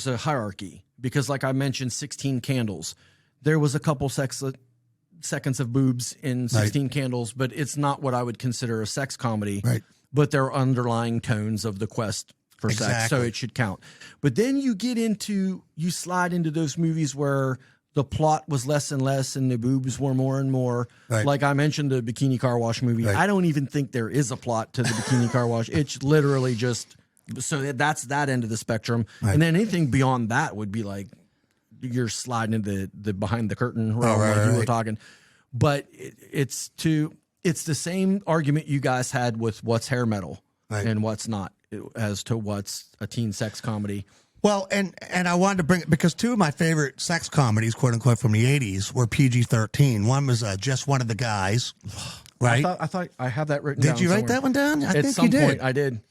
a hierarchy because, like I mentioned, 16 Candles. There was a couple sex seconds of boobs in 16 Candles, but it's not what I would consider a sex comedy. Right. But there are underlying tones of the quest for sex, so it should count. But then you slide into those movies where the plot was less and less and the boobs were more and more. Right. Like I mentioned the Bikini Car Wash movie. Right. I don't even think there is a plot to the Bikini Car Wash. It's literally just, so that's that end of the spectrum. Right. And then anything beyond that would be like, you're sliding into the behind the curtain realm like you were talking. But it's the same argument you guys had with what's hair metal and what's not as to what's a teen sex comedy. Well, and I wanted to bring it because two of my favorite sex comedies, quote unquote, from the 80s were PG-13. One was Just One of the Guys, right? I thought I have that written down. Did you write that one down? I At think some you did. point I did.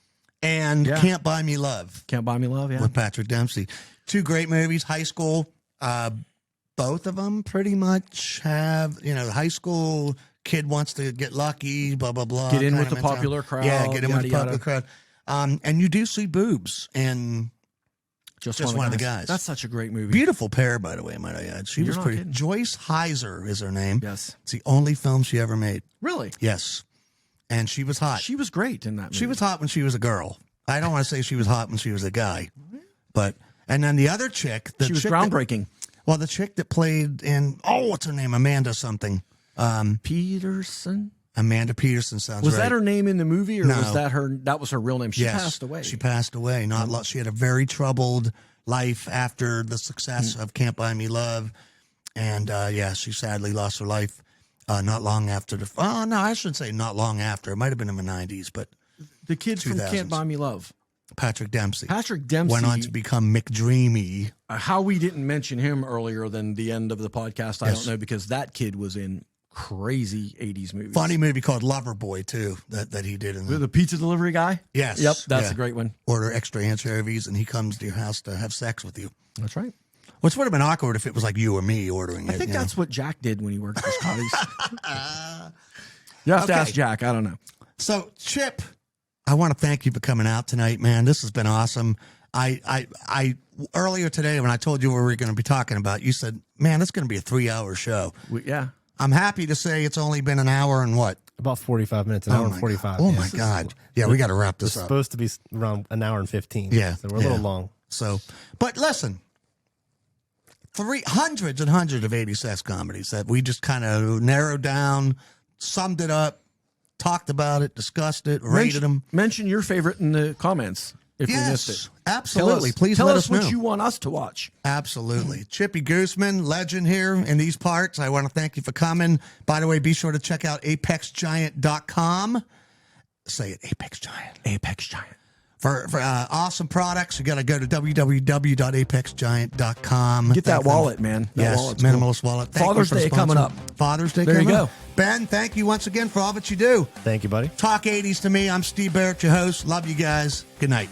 And Can't Buy Me Love. Can't Buy Me Love, yeah. With Patrick Dempsey. Two great movies, high school. Both of them pretty much have, high school kid wants to get lucky, blah, blah, blah. Get in with the popular crowd. Yeah, get in with the popular crowd. And you do see boobs in Just One of the Guys. That's such a great movie. Beautiful pair, by the way, might I add. She You're was not pretty. kidding. Joyce Heiser is her name. Yes. It's the only film she ever made. Really? Yes. And she was hot. She was great in that movie. She was hot when she was a girl. I don't want to say she was hot when she was a guy. But, and then the other chick. She was groundbreaking. The chick that played in, what's her name? Amanda something. Peterson? Amanda Peterson sounds Was right. that her name in the movie, or No. was that was her real name? She passed away. She passed away. She had a very troubled life after the success of Can't Buy Me Love. And she sadly lost her life not long after I shouldn't say not long after. It might have been in the 90s, but the kid 2000s. from Can't Buy Me Love. Patrick Dempsey. Patrick Dempsey went on to become McDreamy. How we didn't mention him earlier than the end of the podcast, I don't know, because that kid was in crazy 80s movies. Funny movie called Loverboy, too, that he did. The pizza delivery guy? Yes. Yep, that's a great one. Order extra anchovies, and he comes to your house to have sex with you. That's right. Which would have been awkward if it was like you or me ordering it. I think that's what Jack did when he worked for Scotty's. You have to ask Jack. I don't know. So, Chip, I want to thank you for coming out tonight, man. This has been awesome. I earlier today when I told you what we were going to be talking about, you said, "Man, it's going to be a 3-hour show." Yeah. I'm happy to say it's only been an hour and what? About 45 minutes, an hour and 45. Oh, my God. Yeah, we got to wrap this It's up. supposed to be around an hour and 15. Yeah. So we're a little long. So, but listen, hundreds and hundreds of 80s sex comedies that we just kind of narrowed down, summed it up, talked about it, discussed it, rated them. Mention your favorite in the comments if we missed it. Absolutely. Please tell let us us know what you want us to watch. Absolutely. Chippy Guesman, legend here in these parts. I want to thank you for coming. By the way, be sure to check out apexgiant.com. Say it, Apex Giant. Apex Giant. For awesome products, you got to go to www.apexgiant.com. Get that wallet, man. That wallet's minimalist wallet. Thank Father's you for Day coming up. Father's Day There coming you go. up. Ben, thank you once again for all that you do. Thank you, buddy. Talk 80s to me. I'm Steve Barrett, your host. Love you guys. Good night.